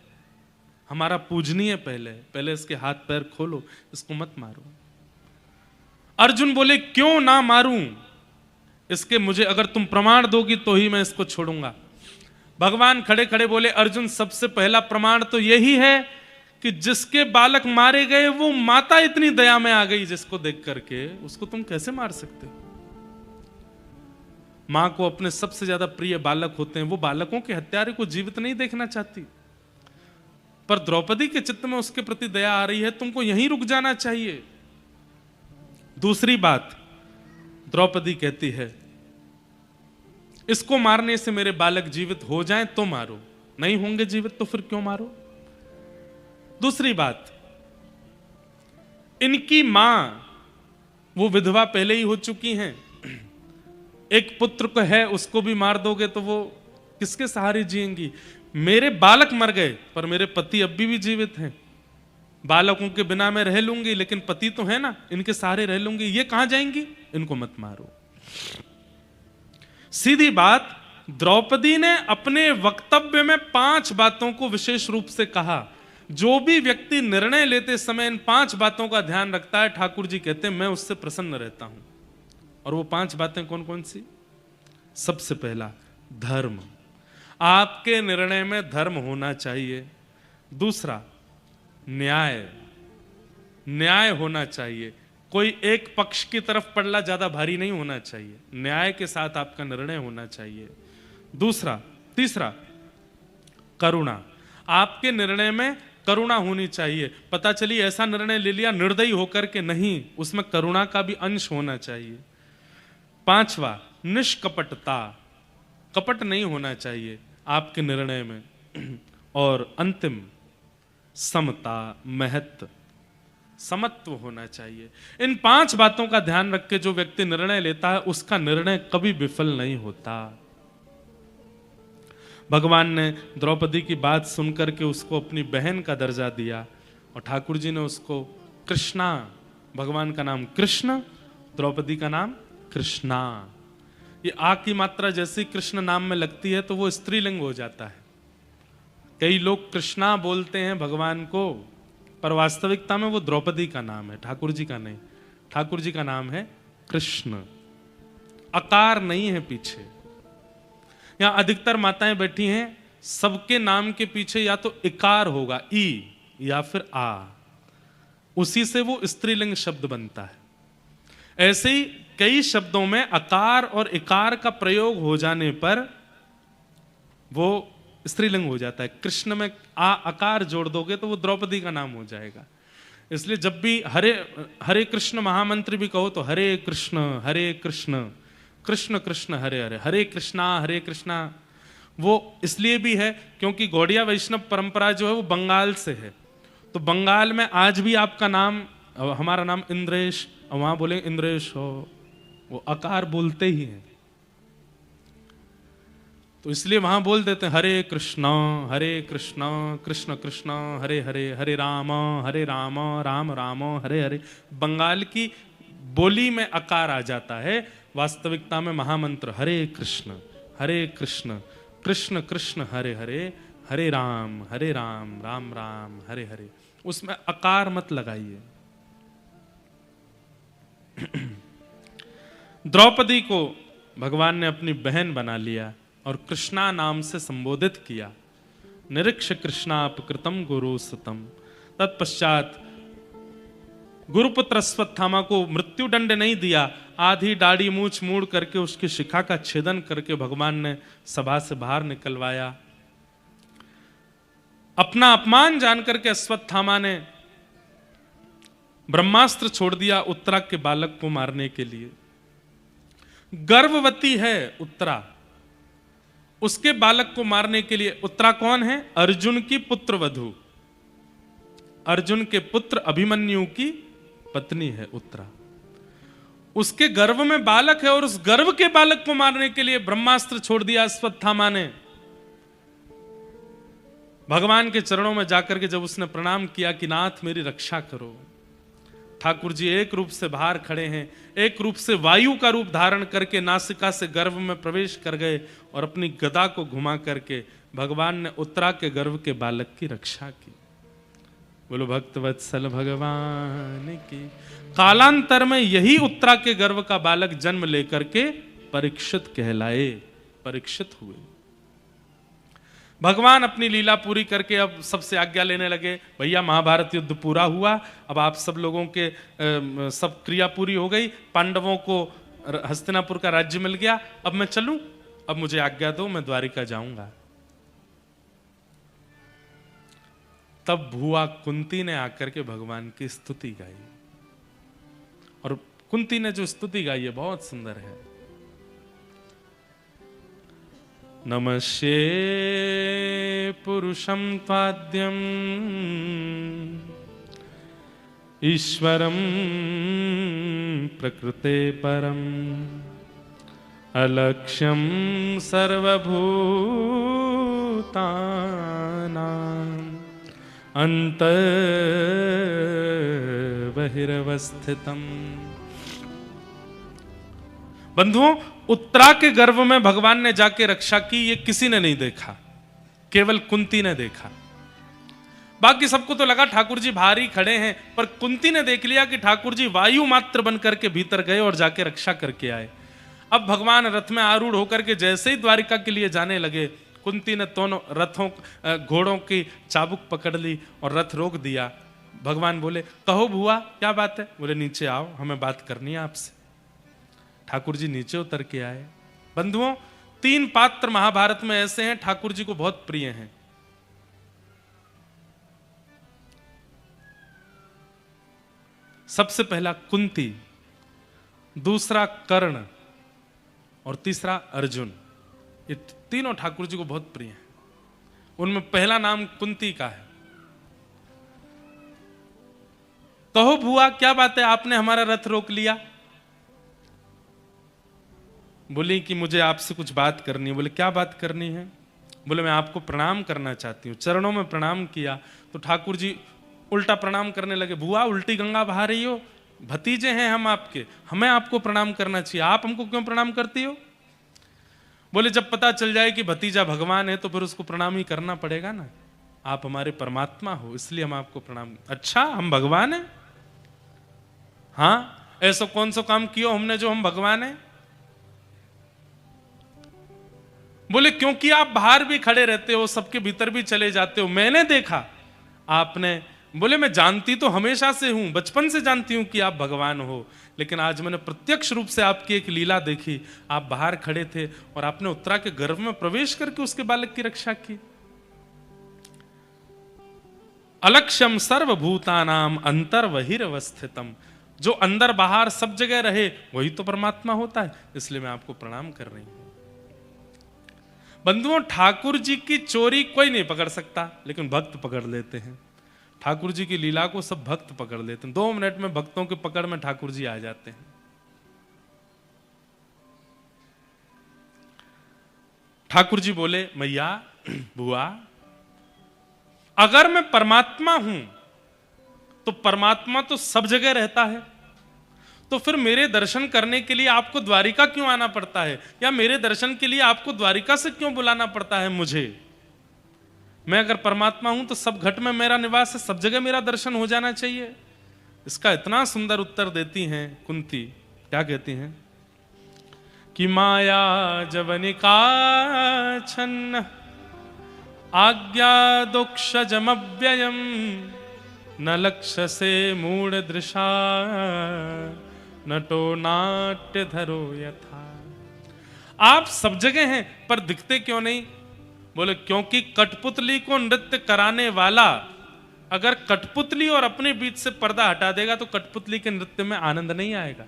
हमारा पूजनीय पहले है, पहले इसके हाथ पैर खोलो, इसको मत मारो। अर्जुन बोले, क्यों ना मारूं इसके, मुझे अगर तुम प्रमाण दोगी तो ही मैं इसको छोड़ूंगा। भगवान खड़े खड़े बोले, अर्जुन सबसे पहला प्रमाण तो यही है कि जिसके बालक मारे गए वो माता इतनी दया में आ गई जिसको देख करके, उसको तुम कैसे मार सकते हो? मां को अपने सबसे ज्यादा प्रिय बालक होते हैं, वो बालकों के हत्यारे को जीवित नहीं देखना चाहती, पर द्रौपदी के चित्त में उसके प्रति दया आ रही है, तुमको यहीं रुक जाना चाहिए। दूसरी बात, द्रौपदी कहती है, इसको मारने से मेरे बालक जीवित हो जाएं तो मारो, नहीं होंगे जीवित तो फिर क्यों मारो। दूसरी बात, इनकी मां वो विधवा पहले ही हो चुकी हैं, एक पुत्र को है उसको भी मार दोगे तो वो किसके सहारे जिएंगी। मेरे बालक मर गए पर मेरे पति अब भी जीवित हैं, बालकों के बिना मैं रह लूंगी, लेकिन पति तो है ना, इनके सहारे रह लूंगी, ये कहां जाएंगी, इनको मत मारो। सीधी बात, द्रौपदी ने अपने वक्तव्य में 5 बातों को विशेष रूप से कहा। जो भी व्यक्ति निर्णय लेते समय इन 5 बातों का ध्यान रखता है, ठाकुर जी कहते हैं मैं उससे प्रसन्न रहता हूं। और वो 5 बातें कौन कौन सी? सबसे पहला धर्म, आपके निर्णय में धर्म होना चाहिए। दूसरा न्याय, न्याय होना चाहिए, कोई एक पक्ष की तरफ पड़ना ज्यादा भारी नहीं होना चाहिए, न्याय के साथ आपका निर्णय होना चाहिए। तीसरा करुणा, आपके निर्णय में करुणा होनी चाहिए। पता चली ऐसा निर्णय ले लिया निर्दयी होकर के, नहीं, उसमें करुणा का भी अंश होना चाहिए। 5वां निष्कपटता, कपट नहीं होना चाहिए आपके निर्णय में। और अंतिम समता, महत्व, समत्व होना चाहिए। इन 5 बातों का ध्यान रख के जो व्यक्ति निर्णय लेता है उसका निर्णय कभी विफल नहीं होता। भगवान ने द्रौपदी की बात सुनकर के उसको अपनी बहन का दर्जा दिया और ठाकुर जी ने उसको कृष्णा, भगवान का नाम कृष्ण, द्रौपदी का नाम कृष्णा। ये आ की मात्रा जैसी कृष्ण नाम में लगती है तो वो स्त्रीलिंग हो जाता है। कई लोग कृष्णा बोलते हैं भगवान को, पर वास्तविकता में वो द्रौपदी का नाम है, ठाकुर जी का नहीं। ठाकुर जी का नाम है कृष्ण, अकार नहीं है पीछे। यहां अधिकतर माताएं बैठी हैं, सबके नाम के पीछे या तो इकार होगा, ई, या फिर आ, उसी से वो स्त्रीलिंग शब्द बनता है। ऐसे ही कई शब्दों में अकार और इकार का प्रयोग हो जाने पर वो स्त्रीलिंग हो जाता है। कृष्ण में आ अकार जोड़ दोगे तो वो द्रौपदी का नाम हो जाएगा। इसलिए जब भी हरे कृष्ण महामंत्र भी कहो तो हरे कृष्ण कृष्ण कृष्ण हरे हरे, हरे कृष्णा, वो इसलिए भी है क्योंकि गौड़िया वैष्णव परंपरा जो है वो बंगाल से है। तो बंगाल में आज भी आपका नाम, हमारा नाम इंद्रेश, वहां बोले इंद्रेश हो, वो अकार बोलते ही हैं। तो इसलिए वहां बोल देते हैं हरे कृष्ण कृष्ण कृष्ण हरे हरे, हरे राम राम राम हरे हरे। बंगाल की बोली में अकार आ जाता है, वास्तविकता में महामंत्र हरे कृष्ण कृष्ण कृष्ण हरे हरे, हरे राम राम राम हरे हरे। उसमें अकार मत लगाइए। द्रौपदी को भगवान ने अपनी बहन बना लिया और कृष्णा नाम से संबोधित किया। निरीक्ष कृष्णापकृतम गुरुसतम। तत्पश्चात गुरुपुत्र अश्वत्थामा को मृत्यु दंड नहीं दिया, आधी दाढ़ी मूछ मूड़ करके उसकी शिखा का छेदन करके भगवान ने सभा से बाहर निकलवाया। अपना अपमान जानकर के अश्वत्थामा ने ब्रह्मास्त्र छोड़ दिया उत्तरा के बालक को मारने के लिए। गर्भवती है उत्तरा, उसके बालक को मारने के लिए। उत्तरा कौन है? अर्जुन की पुत्र वधू, अर्जुन के पुत्र अभिमन्यु की पत्नी है उत्तरा। उसके गर्भ में बालक है और उस गर्भ के बालक को मारने के लिए ब्रह्मास्त्र छोड़ दिया अश्वत्थामा ने। भगवान के चरणों में जाकर के जब उसने प्रणाम किया कि नाथ मेरी रक्षा करो, ठाकुर जी एक रूप से बाहर खड़े हैं, एक रूप से वायु का रूप धारण करके नासिका से गर्भ में प्रवेश कर गए और अपनी गदा को घुमा करके भगवान ने उत्तरा के गर्भ के बालक की रक्षा की। बोलो भक्तवत्सल भगवान की। कालांतर में यही उत्तरा के गर्भ का बालक जन्म लेकर के परीक्षित कहलाए, परीक्षित हुए। भगवान अपनी लीला पूरी करके अब सबसे आज्ञा लेने लगे, भैया महाभारत युद्ध पूरा हुआ, अब आप सब लोगों के सब क्रिया पूरी हो गई, पांडवों को हस्तिनापुर का राज्य मिल गया, अब मैं चलूं, अब मुझे आज्ञा दो, मैं द्वारिका जाऊंगा। तब भुआ कुंती ने आकर के भगवान की स्तुति गाई, और कुंती ने जो स्तुति गाई है बहुत सुंदर है। नमस्ये पुरुषं त्वाद्यं ईश्वरं प्रकृते परम अलक्ष्यं सर्वभूतानां अंतर्बहिरवस्थितम्। बंधुओं, उत्तरा के गर्भ में भगवान ने जाके रक्षा की, ये किसी ने नहीं देखा, केवल कुंती ने देखा। बाकी सबको तो लगा ठाकुर जी भारी खड़े हैं, पर कुंती ने देख लिया कि ठाकुर जी वायु मात्र बन करके भीतर गए और जाके रक्षा करके आए। अब भगवान रथ में आरूढ़ होकर के जैसे ही द्वारिका के लिए जाने लगे, कुंती ने दोनों रथों घोड़ों की चाबुक पकड़ ली और रथ रोक दिया। भगवान बोले, कहो बुआ क्या बात है? बोले, नीचे आओ, हमें बात करनी है आपसे। ठाकुर जी नीचे उतर के आए। बंधुओं, 3 पात्र महाभारत में ऐसे हैं ठाकुर जी को बहुत प्रिय हैं। सबसे पहला कुंती, दूसरा कर्ण और तीसरा अर्जुन। ये तीनों ठाकुर जी को बहुत प्रिय हैं। उनमें पहला नाम कुंती का है। कहो बुआ क्या बात है, आपने हमारा रथ रोक लिया? बोली कि मुझे आपसे कुछ बात करनी है। बोले, क्या बात करनी है? बोले, मैं आपको प्रणाम करना चाहती हूँ। चरणों में प्रणाम किया तो ठाकुर जी उल्टा प्रणाम करने लगे। बुआ उल्टी गंगा बहा रही हो, भतीजे हैं हम आपके, हमें आपको प्रणाम करना चाहिए, आप हमको क्यों प्रणाम करती हो? बोले, जब पता चल जाए कि भतीजा भगवान है तो फिर उसको प्रणाम ही करना पड़ेगा ना, आप हमारे परमात्मा हो, इसलिए हम आपको प्रणाम। अच्छा, हम भगवान हैं? हाँ, ऐसा कौन सा काम किया हमने जो हम भगवान हैं? बोले, क्योंकि आप बाहर भी खड़े रहते हो, सबके भीतर भी चले जाते हो, मैंने देखा आपने। बोले, मैं जानती तो हमेशा से हूं, बचपन से जानती हूं कि आप भगवान हो, लेकिन आज मैंने प्रत्यक्ष रूप से आपकी एक लीला देखी। आप बाहर खड़े थे और आपने उत्तरा के गर्भ में प्रवेश करके उसके बालक की रक्षा की। अलक्ष्यम सर्वभूतानाम अंतर्बहिरवस्थितम, जो अंदर बाहर सब जगह रहे वही तो परमात्मा होता है, इसलिए मैं आपको प्रणाम कर रही हूं। बंधुओं, ठाकुर जी की चोरी कोई नहीं पकड़ सकता, लेकिन भक्त पकड़ लेते हैं। ठाकुर जी की लीला को सब भक्त पकड़ लेते हैं। 2 मिनट में भक्तों के पकड़ में ठाकुर जी आ जाते हैं। ठाकुर जी बोले, मैया बुआ, अगर मैं परमात्मा हूं तो परमात्मा तो सब जगह रहता है, तो फिर मेरे दर्शन करने के लिए आपको द्वारिका क्यों आना पड़ता है, या मेरे दर्शन के लिए आपको द्वारिका से क्यों बुलाना पड़ता है मुझे? मैं अगर परमात्मा हूं तो सब घट में मेरा निवास है, सब जगह मेरा दर्शन हो जाना चाहिए। इसका इतना सुंदर उत्तर देती हैं कुंती। क्या कहती हैं कि माया जवनिका छन्न आज्ञा दोक्षजमव्ययम न लक्ष्य से मूढ़ दृशा नटो नाट्य धरो यथा। आप सब जगह हैं पर दिखते क्यों नहीं? बोले, क्योंकि कठपुतली को नृत्य कराने वाला अगर कठपुतली और अपने बीच से पर्दा हटा देगा तो कठपुतली के नृत्य में आनंद नहीं आएगा।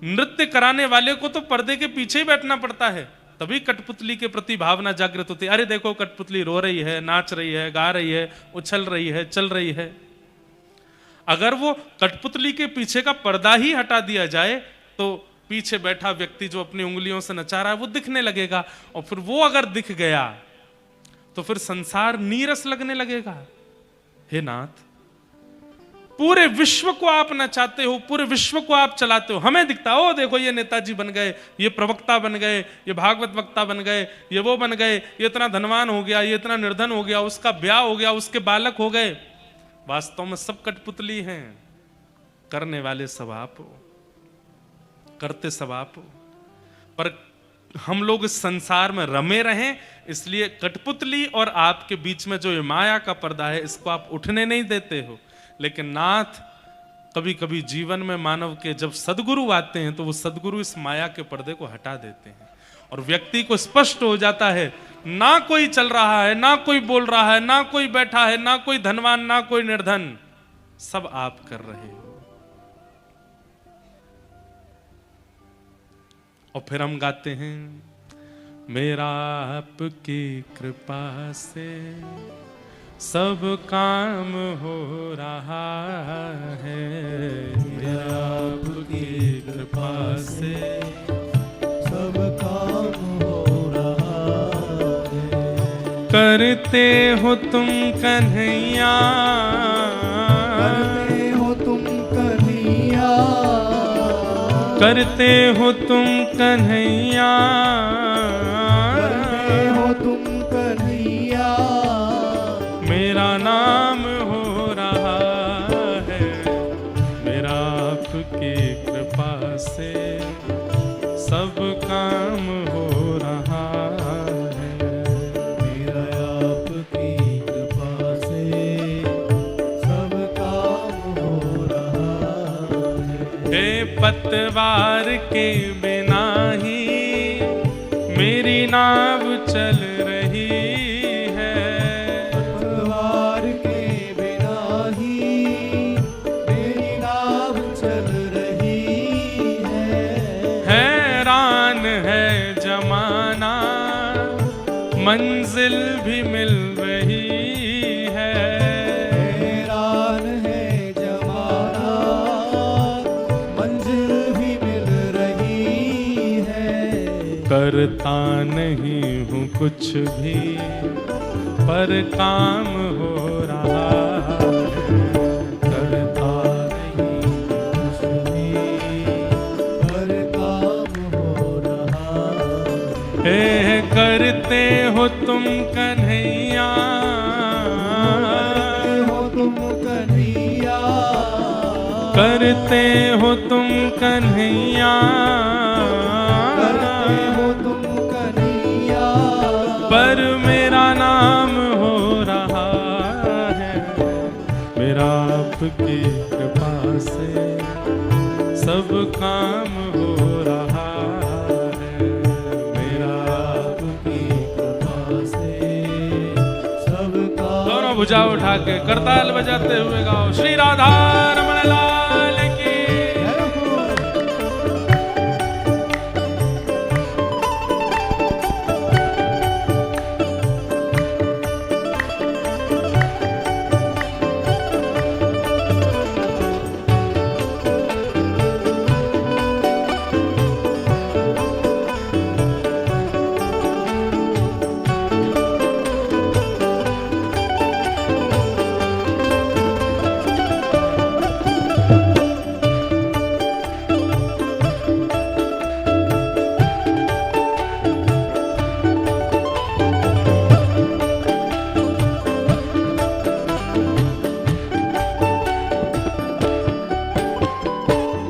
नृत्य कराने वाले को तो पर्दे के पीछे ही बैठना पड़ता है, तभी कठपुतली के प्रति भावना जागृत होती है। अरे देखो, कठपुतली रो रही है, नाच रही है, गा रही है, उछल रही है, चल रही है। अगर वो कठपुतली के पीछे का पर्दा ही हटा दिया जाए तो पीछे बैठा व्यक्ति जो अपनी उंगलियों से नचा रहा है वो दिखने लगेगा, और फिर वो अगर दिख गया तो फिर संसार नीरस लगने लगेगा। हे नाथ, पूरे विश्व को आप नचाते हो, पूरे विश्व को आप चलाते हो, हमें दिखता ओ देखो ये नेताजी बन गए, ये प्रवक्ता बन गए, ये भागवत वक्ता बन गए, ये वो बन गए, ये इतना धनवान हो गया, ये इतना निर्धन हो गया, उसका ब्याह हो गया, उसके बालक हो गए। वास्तव में सब कठपुतली हैं, करने वाले सब आप हो, करते सब आप हो। पर हम लोग इस संसार में रमे रहें, इसलिए कठपुतली और आपके बीच में जो ये माया का पर्दा है इसको आप उठने नहीं देते हो। लेकिन नाथ, कभी कभी जीवन में मानव के जब सदगुरु आते हैं तो वो सदगुरु इस माया के पर्दे को हटा देते हैं और व्यक्ति को स्पष्ट हो जाता है, ना कोई चल रहा है, ना कोई बोल रहा है, ना कोई बैठा है, ना कोई धनवान, ना कोई निर्धन, सब आप कर रहे हो। और फिर हम गाते हैं, मेरा आपकी कृपा से सब काम हो रहा है, मेरा आपकी कृपा से सब काम हो रहा है। करते हो तुम कन्हैया, करते हो तुम कन्हैया, करते हो तुम कन्हैया, करते हो तुम कन्हैया, मेरा नाम पतवार के बिना ही मेरी नाव चल रही है। पतवार के बिना ही मेरी नाव चल रही है। हैरान है जमाना मंजिल भी मिल रही है। हैरान है जमाना मंजिल भी मिल रही है। करता नहीं हूँ कुछ भी पर काम हो रहा है। करता नहीं कुछ भी पर काम हो रहा है। करते हो तुम कन्हैया, हो तुम कन्हैया, करते हो तुम कन्हैया, करते हो तुम कन्हैया, पर मेरा नाम हो रहा है। मेरा आपकी कृपा से सब काम हो रहा है। मेरा आपकी कृपा से सब काम। दोनों भुजा उठा के करताल बजाते हुए गाओ, श्री राधा रमण लाल की। जय हो।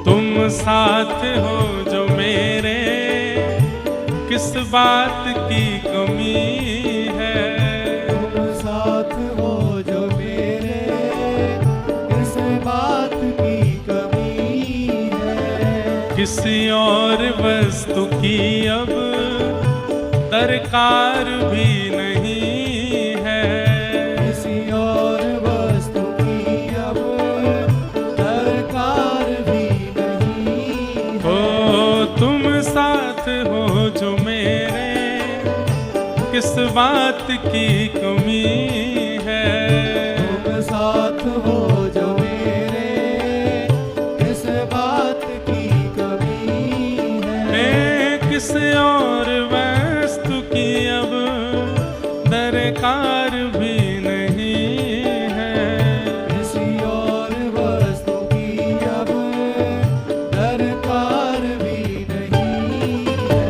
तुम साथ हो जो मेरे, किस बात की कमी है। तुम साथ हो जो मेरे, किस बात की कमी है। किसी और वस्तु की अब दरकार भी नहीं है। किसी और वस्तु की अब दरकार भी नहीं है। ओ तुम साथ हो जो मेरे, किस बात की कमी है। तुम साथ हो जो मेरे, किस बात की कमी है। किस और वस्तु की अब दरकार भी नहीं है। किसी और वस्तु की अब दरकार भी नहीं है।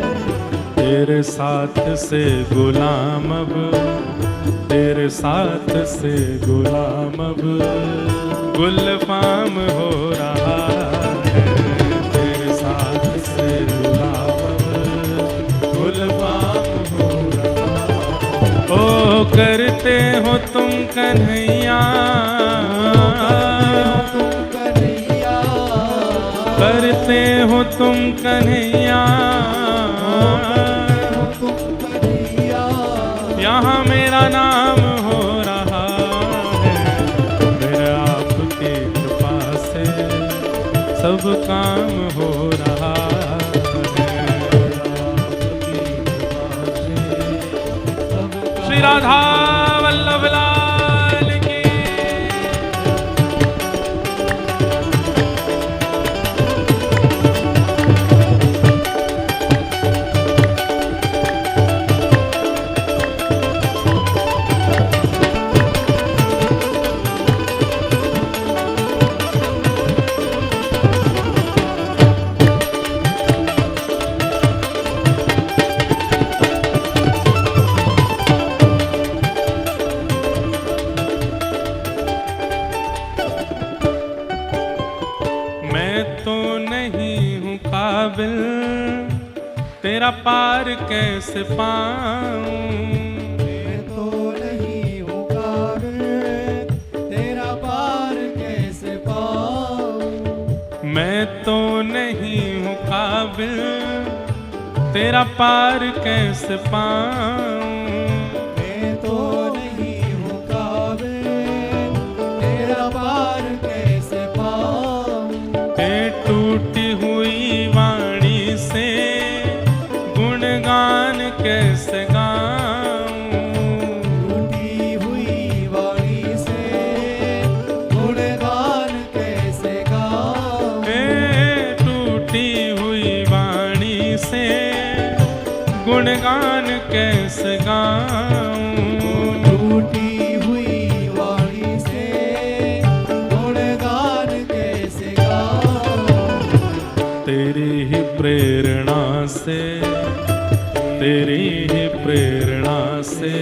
तेरे साथ से गुलाम अब, तेरे साथ से गुलाम अब गुलफाम हो रहा है। तेरे साथ से गुलाम अब गुलफाम हो रहा है। ओ करते हो तुम कन्हैया, तुम कन्हैया, करते हो तुम कन्हैया, तुम कन्हैया, यहाँ मेरा नाम हो रहा है। मेरे आपकी कृपा से सब काम हो रहा है। आपकी कृपा से सब श्री राधा वल्लभ लाल की। काबिल तेरा पार कैसे पाऊं। मैं तो नहीं हूँ काबिल तेरा पार कैसे पाऊं। मैं तो नहीं तेरा पार कैसे पाऊं। मैं तो नहीं हूँ काबिल, तेरा पार कैसे पाऊं। ए टूटी हुई वाणी से गुणगान कैसे गाऊं। टूटी हुई वाणी से गुणगान कैसे गाऊं। ए टूटी हुई वाणी से गुणगान कैसे गाऊं। टूटी हुई वाणी से गुणगान कैसे गाऊं। तेरी ही प्रेरणा से, तेरी ही प्रेरणा से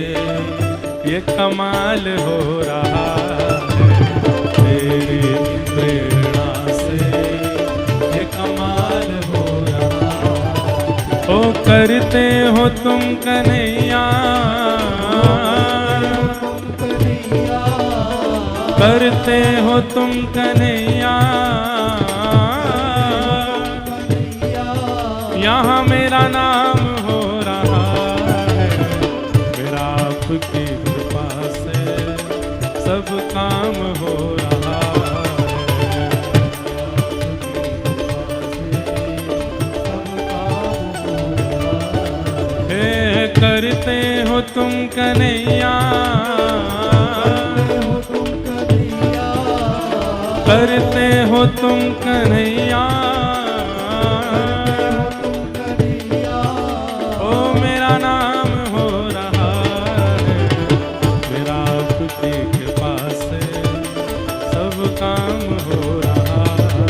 ये कमाल हो रहा है। तेरी ही प्रेरणा से ये कमाल हो रहा है। ओ करते हो तुम कन्हैया, करते हो तुम कन्हैया। यहाँ मेरा नाम हो रहा है। मेरा आपकी कृपा से सब काम हो रहा है। हे करते हो तुम कन्हैया, करते हो तुम कन्हैया। ओ मेरा नाम हो रहा है। मेरा आपकी कृपा से सब काम हो रहा है।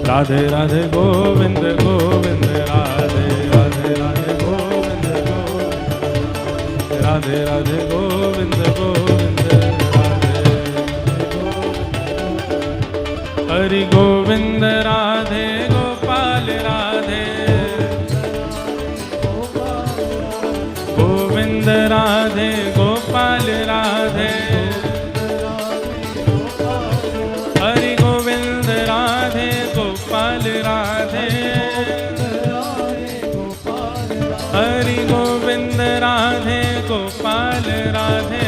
राधे राधे गोविंद गोविंद राधे राधे राधे गोविंद गोविंद राधे राधे गोविंद गोविंद राधे। हरि गोविंद राधे गोपाल राधे, गोविंद राधे गोपाल राधे। हरि गोविंद राधे गोपाल राधे, हरि गोविंद राधे गोपाल राधे।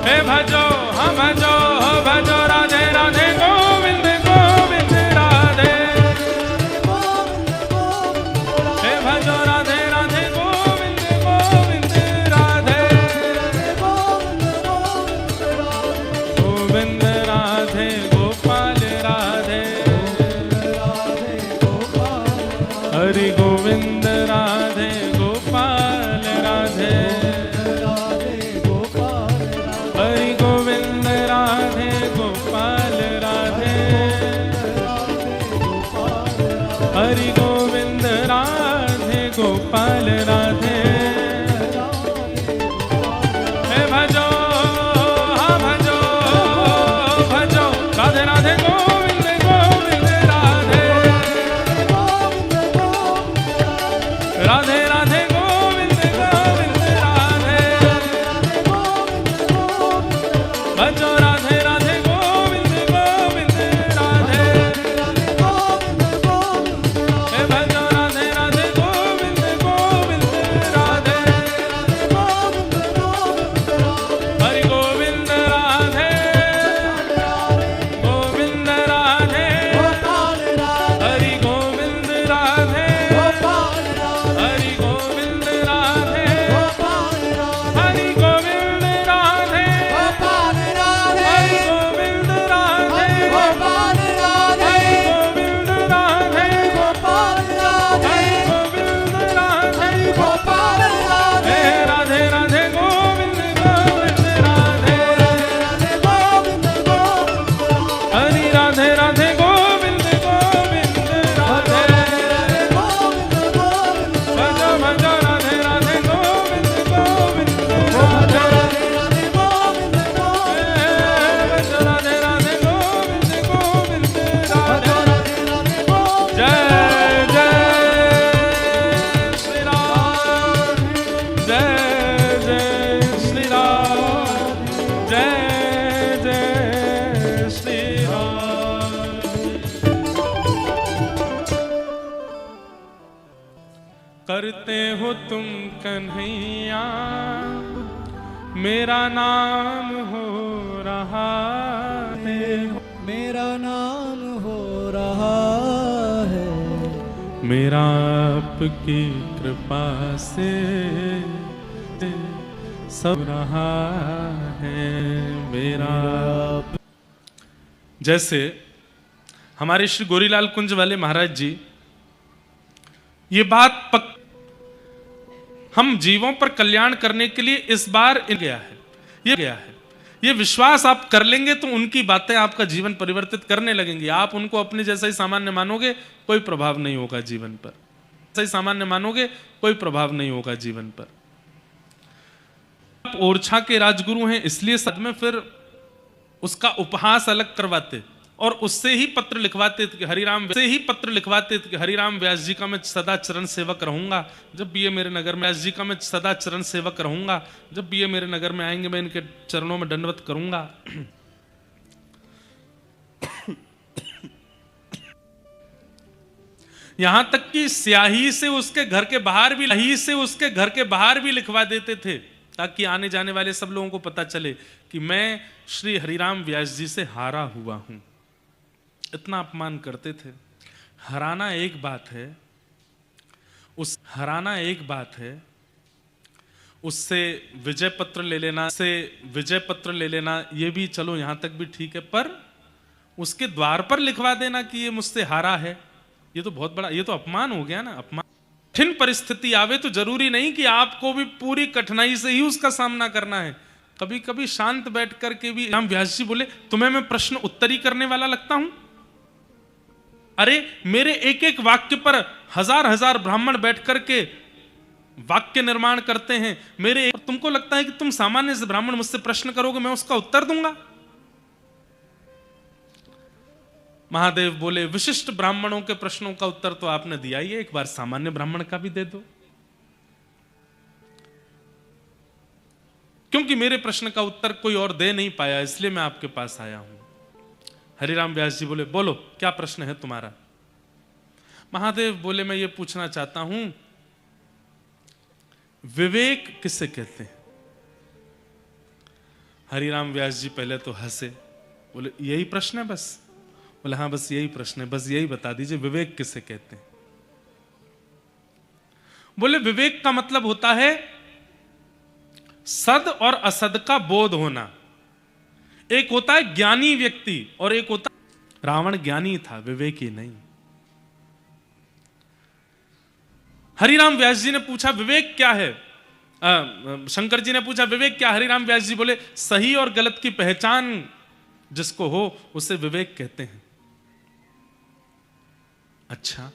हे भजो हम भजो हो भजो राधे राधे गोविंद गोविंद राधे। हे भजो राधे राधे गोविंद गोविंद राधे। गोविंद राधे गोपाल राधे, हरि गोविंद राधे गोपाल राधे। हरि गोविंद राधे गोपाल राधे, हरि गोविंद राधे गोपाल राधे। हे भजो हाँ भजो भजो राधे राधे गोविंद गोविंद राधे। राधे राधे गोविंद गोविंद राधे। भजो राधे राधे गोविंद गोविंद राधे। हे भरते हो तुम कन्हैया, मेरा नाम हो रहा है, मेरा नाम हो रहा है, मेरा आपकी कृपा से सब रहा है मेरा। जैसे हमारे श्री गोरीलाल कुंज वाले महाराज जी, ये बात हम जीवों पर कल्याण करने के लिए इस बार गया है, ये विश्वास आप कर लेंगे तो उनकी बातें आपका जीवन परिवर्तित करने लगेंगी। आप उनको अपने जैसा ही सामान्य मानोगे, कोई प्रभाव नहीं होगा जीवन पर। जैसा ही सामान्य मानोगे, कोई प्रभाव नहीं होगा जीवन पर। आप ओरछा के राजगुरु हैं, इसलिए सद में फिर उसका उपहास अलग करवाते और उससे ही पत्र लिखवाते कि हरिराम व्यास जी का मैं सदा चरण सेवक रहूंगा। जब भी ये मेरे नगर में व्यास जी का मैं सदा चरण सेवक रहूंगा, जब भी ये मेरे नगर में आएंगे मैं इनके चरणों में दंडवत करूंगा। यहां तक कि स्याही से उसके घर के बाहर भी लिखवा देते थे, ताकि आने जाने वाले सब लोगों को पता चले कि मैं श्री हरिराम व्यास जी से हारा हुआ हूं। इतना अपमान करते थे। हराना एक बात है, उससे विजय पत्र ले लेना ये भी चलो यहां तक भी ठीक है, पर उसके द्वार पर लिखवा देना कि ये मुझसे हारा है, ये तो बहुत बड़ा, ये तो अपमान हो गया ना। अपमान। कठिन परिस्थिति आवे तो जरूरी नहीं कि आपको भी पूरी कठिनाई से ही उसका सामना करना है। कभी कभी शांत बैठ करके भी राम व्यास जी बोले, तुम्हें मैं प्रश्न उत्तरी करने वाला लगता हूं? अरे मेरे एक एक वाक्य पर हजार हजार ब्राह्मण बैठ करके वाक्य निर्माण करते हैं मेरे, तुमको लगता है कि तुम सामान्य से ब्राह्मण मुझसे प्रश्न करोगे, मैं उसका उत्तर दूंगा? महादेव बोले, विशिष्ट ब्राह्मणों के प्रश्नों का उत्तर तो आपने दिया ही है, एक बार सामान्य ब्राह्मण का भी दे दो, क्योंकि मेरे प्रश्न का उत्तर कोई और दे नहीं पाया, इसलिए मैं आपके पास आया हूं। हरिराम व्यास जी बोले, बोलो क्या प्रश्न है तुम्हारा? महादेव बोले, मैं ये पूछना चाहता हूं, विवेक किसे कहते हैं? हरिराम व्यास जी पहले तो हंसे, बोले यही प्रश्न है बस? बोले हाँ बस यही प्रश्न है, बस यही बता दीजिए विवेक किसे कहते हैं। बोले विवेक का मतलब होता है सद और असद का बोध होना। एक होता है ज्ञानी व्यक्ति और एक होता, रावण ज्ञानी था, विवेकी नहीं। हरिराम व्यास जी ने पूछा विवेक क्या है? शंकर जी ने पूछा विवेक क्या? हरिराम व्यास जी बोले, सही और गलत की पहचान जिसको हो उसे विवेक कहते हैं। अच्छा,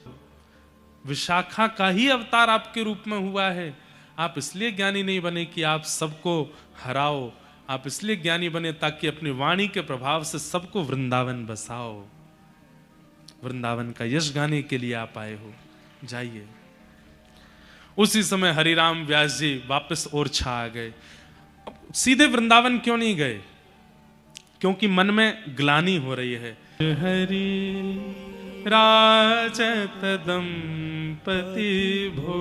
विशाखा का ही अवतार आपके रूप में हुआ है, आप इसलिए ज्ञानी नहीं बने कि आप सबको हराओ, आप इसलिए ज्ञानी बने ताकि अपनी वाणी के प्रभाव से सबको वृंदावन बसाओ। वृंदावन का यश गाने के लिए आप आए हो, जाइए। उसी समय हरिराम व्यास जी वापस ओरछा आ गए। सीधे वृंदावन क्यों नहीं गए? क्योंकि मन में ग्लानि हो रही है। हरि राजत दंपति भो,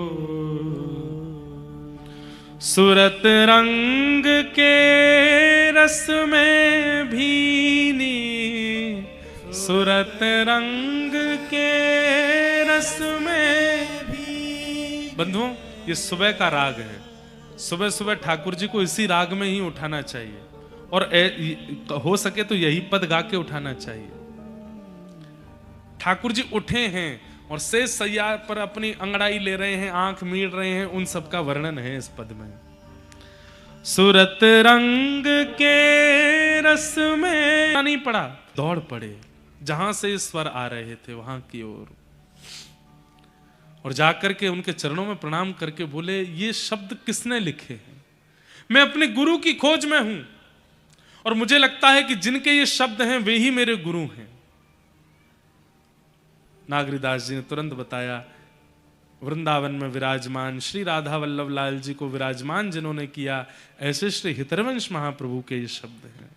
सुरत रंग के रस में भीनी, सुरत रंग के रस में भी। बंधुओं, ये सुबह का राग है। सुबह सुबह ठाकुर जी को इसी राग में ही उठाना चाहिए और हो सके तो यही पद गा के उठाना चाहिए। ठाकुर जी उठे हैं और शेष सैया पर अपनी अंगड़ाई ले रहे हैं, आंख मीड़ रहे हैं, उन सब का वर्णन है इस पद में। सुरत रंग के रस में नहीं पड़ा, दौड़ पड़े जहां से स्वर आ रहे थे वहां की ओर, और जाकर के उनके चरणों में प्रणाम करके बोले, ये शब्द किसने लिखे हैं? मैं अपने गुरु की खोज में हूं और मुझे लगता है कि जिनके ये शब्द हैं वे ही मेरे गुरु हैं। नागरीदास जी ने तुरंत बताया, वृंदावन में विराजमान श्री राधा वल्लभ लाल जी को विराजमान जिन्होंने किया, ऐसे श्री हितरवंश महाप्रभु के ये शब्द हैं।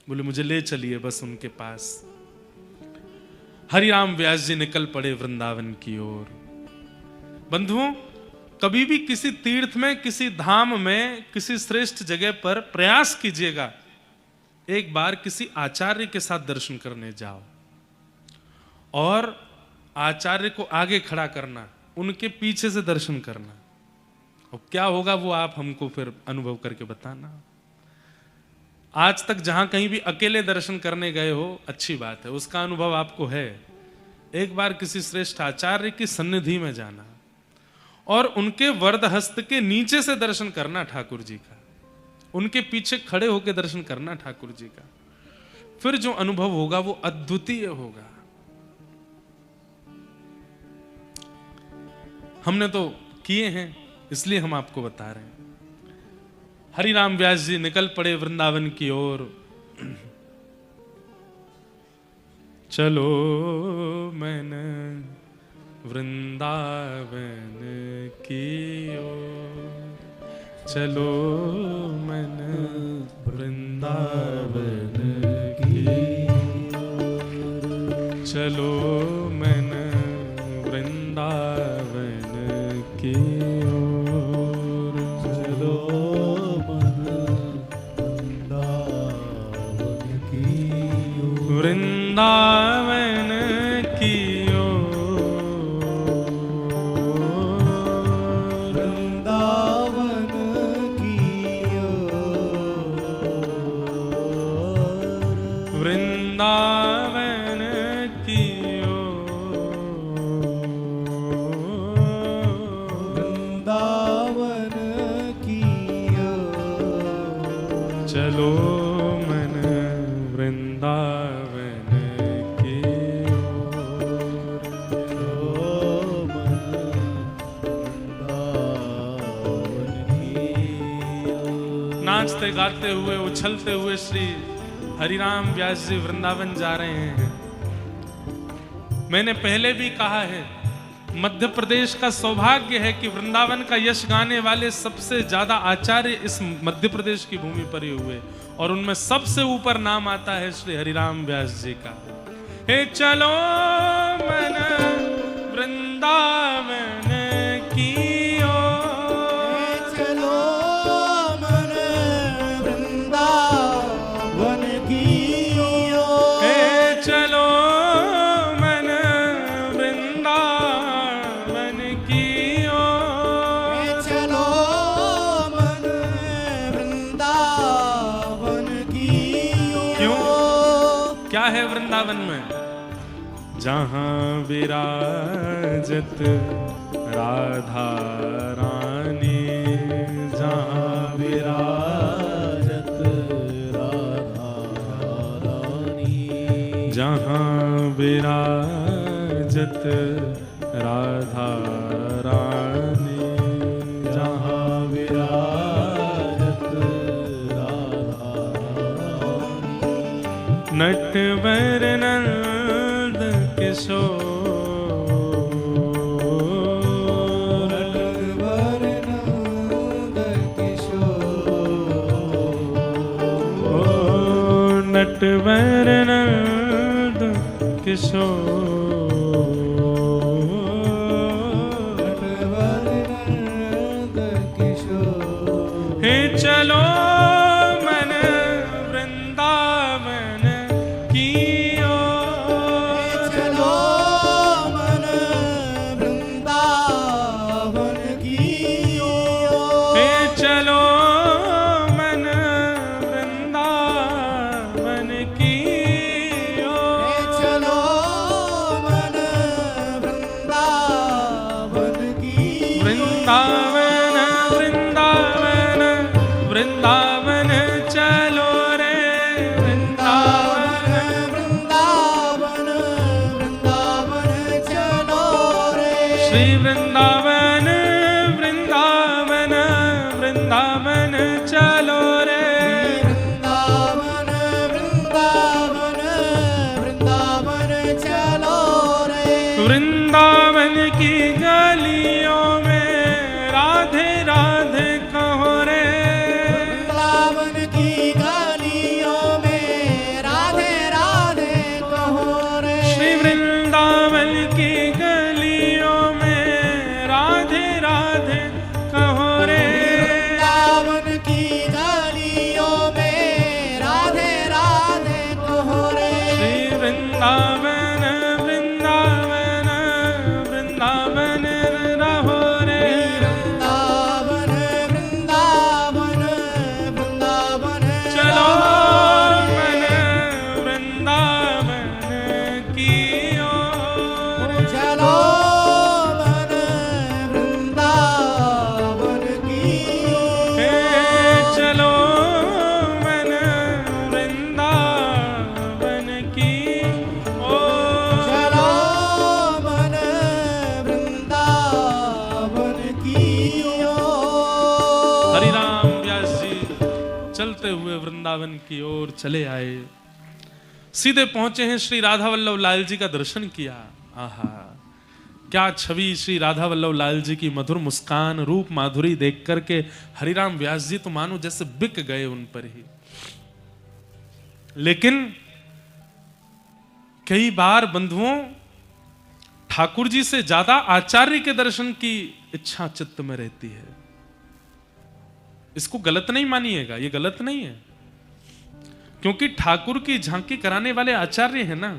बोले मुझे ले चलिए बस उनके पास। हरिराम व्यास जी निकल पड़े वृंदावन की ओर। बंधुओं, कभी भी किसी तीर्थ में, किसी धाम में, किसी श्रेष्ठ जगह पर प्रयास कीजिएगा, एक बार किसी आचार्य के साथ दर्शन करने जाओ और आचार्य को आगे खड़ा करना, उनके पीछे से दर्शन करना, और क्या होगा वो आप हमको फिर अनुभव करके बताना। आज तक जहां कहीं भी अकेले दर्शन करने गए हो, अच्छी बात है, उसका अनुभव आपको है। एक बार किसी श्रेष्ठ आचार्य की सन्निधि में जाना और उनके वरद हस्त के नीचे से दर्शन करना ठाकुर जी का, उनके पीछे खड़े होकर दर्शन करना ठाकुर जी का, फिर जो अनुभव होगा वो अद्वितीय होगा। हमने तो किए हैं, इसलिए हम आपको बता रहे हैं। हरिराम व्यास जी निकल पड़े वृंदावन की ओर। चलो मैंने वृंदावन की ओर, चलो मैंने वृंदावन की ओर, चलो मैंने वृंदावन की ओर, चलो वृंदावन की ओर, वृंदावन की ओर, वृंदावन की ओर, वृंदावन की ओर, चलो मन वृंदावन की ओर, नाचते गाते हुए, उछलते हुए श्री हरिराम व्यास जी वृंदावन जा रहे हैं। मैंने पहले भी कहा है, मध्य प्रदेश का सौभाग्य है कि वृंदावन का यश गाने वाले सबसे ज्यादा आचार्य इस मध्य प्रदेश की भूमि पर ही हुए, और उनमें सबसे ऊपर नाम आता है श्री हरिराम व्यास जी का। हे चलो मन वृंदावन की ओर, चलो मन वृंदावन की ओर, हे चलो मन वृंदावन की ओर, चलो मन वृंदावन की ओर। क्यों? क्या है वृंदावन में? जहां विराजत राधा रानी, जहां विराजत राधा रानी, जहां विराजत राधा रानी, जहां विराजत राधा रानी, नटवर नंद किशोर, नटवर नंद किशोर, नटवर नंद किशोर, नटवर नंद किशोर। हे चलो मन वृंदावन की ओर, चलो मन वृंदावन की ओर, हे चलो मन वृंदावन की ओर, चलो मन वृंदावन की वृंदावन वृंदावन वृंदावन चलो रे वृंदावन, वृंदावन वृंदावन चलो रे, श्री वृंदावन वृंदावन वृंदावन चलो रे, वृंदावन वृंदावन वृंदावन चलो रे, वृंदावन की गलियों में राधे राधे कहो रे, वृंदावन की गलियों में राधे राधे कहो रे, श्री वृंदावन की गलियों में राधे राधे चलते हुए वृंदावन की ओर चले आए। सीधे पहुंचे हैं, श्री राधा वल्लभ लाल जी का दर्शन किया। आहा, क्या छवि श्री राधा वल्लभ लाल जी की मधुर मुस्कान, रूप माधुरी देख करके हरिराम व्यास जी तो मानो जैसे बिक गए उन पर ही। लेकिन कई बार बंधुओं, ठाकुर जी से ज्यादा आचार्य के दर्शन की इच्छा चित्त में रहती है। इसको गलत नहीं मानिएगा, ये गलत नहीं है, क्योंकि ठाकुर की झांकी कराने वाले आचार्य हैं ना,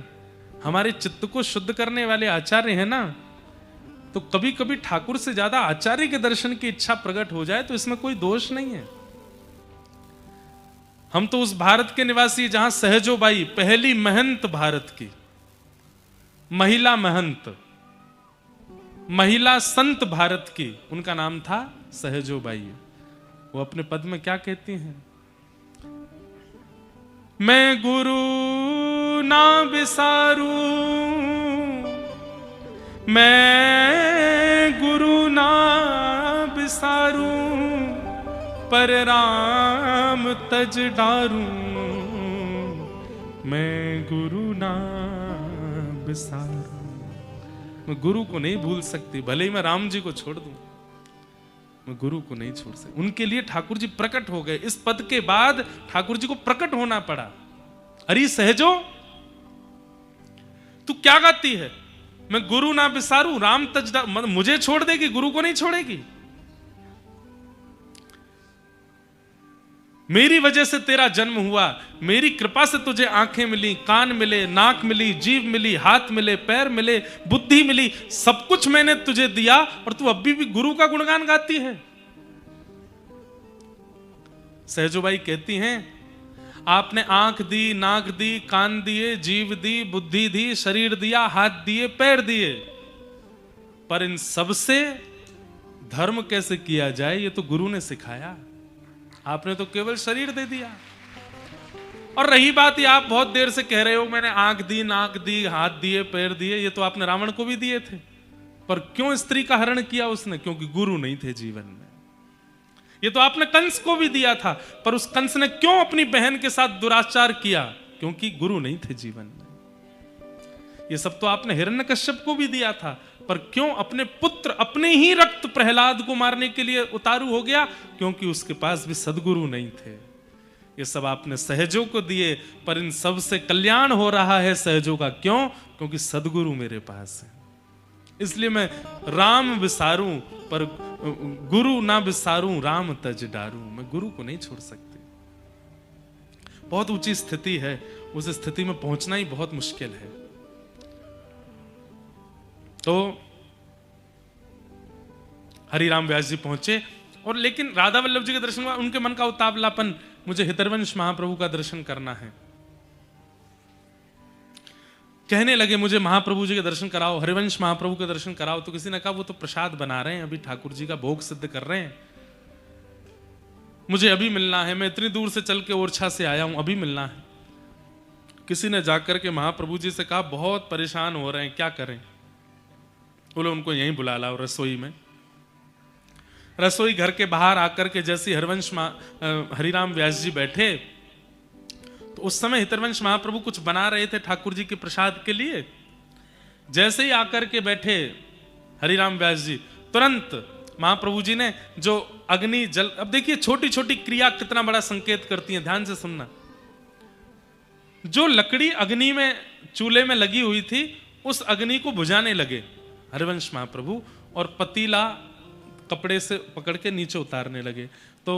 हमारे चित्त को शुद्ध करने वाले आचार्य हैं ना। तो कभी कभी ठाकुर से ज्यादा आचार्य के दर्शन की इच्छा प्रकट हो जाए तो इसमें कोई दोष नहीं है। हम तो उस भारत के निवासी जहां सहजोबाई, पहली महंत भारत की महिला महंत, महिला संत भारत की, उनका नाम था सहजोबाई। वो अपने पद में क्या कहती हैं? मैं गुरु ना बिसारू, मैं गुरु ना बिसारू, पर राम तज डारू, मैं गुरु ना बिसारू। मैं गुरु को नहीं भूल सकती, भले ही मैं राम जी को छोड़ दूं, मैं गुरु को नहीं छोड़ सकती। उनके लिए ठाकुर जी प्रकट हो गए। इस पद के बाद ठाकुर जी को प्रकट होना पड़ा। अरे सहजो, तू क्या गाती है? मैं गुरु ना बिसारू, राम तज डारू, मुझे छोड़ देगी, गुरु को नहीं छोड़ेगी। मेरी वजह से तेरा जन्म हुआ, मेरी कृपा से तुझे आंखें मिली, कान मिले, नाक मिली, जीभ मिली, हाथ मिले, पैर मिले, बुद्धि मिली, सब कुछ मैंने तुझे दिया और तू अभी भी गुरु का गुणगान गाती है। सहजोबाई कहती हैं, आपने आंख दी, नाक दी, कान दिए, जीभ दी, बुद्धि दी, शरीर दिया, हाथ दिए, पैर दिए, पर इन सबसे धर्म कैसे किया जाए ये तो गुरु ने सिखाया। आपने तो केवल शरीर दे दिया। और रही बात, ये आप बहुत देर से कह रहे हो मैंने आंख दी, नाक दी, हाथ दिए, पैर दिए, ये तो आपने रावण को भी दिए थे, पर क्यों स्त्री का हरण किया उसने? क्योंकि गुरु नहीं थे जीवन में। ये तो आपने कंस को भी दिया था, पर उस कंस ने क्यों अपनी बहन के साथ दुराचार किया? क्योंकि गुरु नहीं थे जीवन में। ये सब तो आपने हिरण्यकश्यप को भी दिया था, पर क्यों अपने पुत्र, अपने ही रक्त प्रहलाद को मारने के लिए उतारू हो गया? क्योंकि उसके पास भी सदगुरु नहीं थे। ये सब आपने सहजों को दिए, पर इन सब से कल्याण हो रहा है सहजों का। क्यों? क्योंकि सदगुरु मेरे पास है। इसलिए मैं राम विसारूं, पर गुरु ना विसारूं, राम तज डारूं। मैं गुरु को नहीं छोड़ सकती। बहुत ऊंची स्थिति है, उस स्थिति में पहुंचना ही बहुत मुश्किल है। तो हरिराम व्यास जी पहुंचे, और लेकिन राधा वल्लभ जी के दर्शन हुआ, उनके मन का उतावलापन, मुझे हितरवंश महाप्रभु का दर्शन करना है। कहने लगे मुझे महाप्रभु जी के दर्शन कराओ, हरिवंश महाप्रभु के दर्शन कराओ। तो किसी ने कहा वो तो प्रसाद बना रहे हैं, अभी ठाकुर जी का भोग सिद्ध कर रहे हैं, मुझे अभी मिलना है, मैं इतनी दूर से चल के ओरछा से आया हूं, अभी मिलना है। किसी ने जाकर के महाप्रभु जी से कहा बहुत परेशान हो रहे हैं, क्या करें? बोले उनको यहीं बुला लाओ रसोई में। रसोई घर के बाहर आकर के जैसे हरिराम व्यास जी बैठे, तो उस समय हितरवंश महाप्रभु कुछ बना रहे थे ठाकुर जी के प्रसाद के लिए। जैसे ही आकर के बैठे हरिराम व्यास जी, तुरंत महाप्रभु जी ने जो अग्नि जल, अब देखिए छोटी छोटी क्रिया कितना बड़ा संकेत करती है, ध्यान से सुनना। जो लकड़ी अग्नि में, चूल्हे में लगी हुई थी, उस अग्नि को बुझाने लगे हरिवंश महाप्रभु, और पतीला कपड़े से पकड़ के नीचे उतारने लगे। तो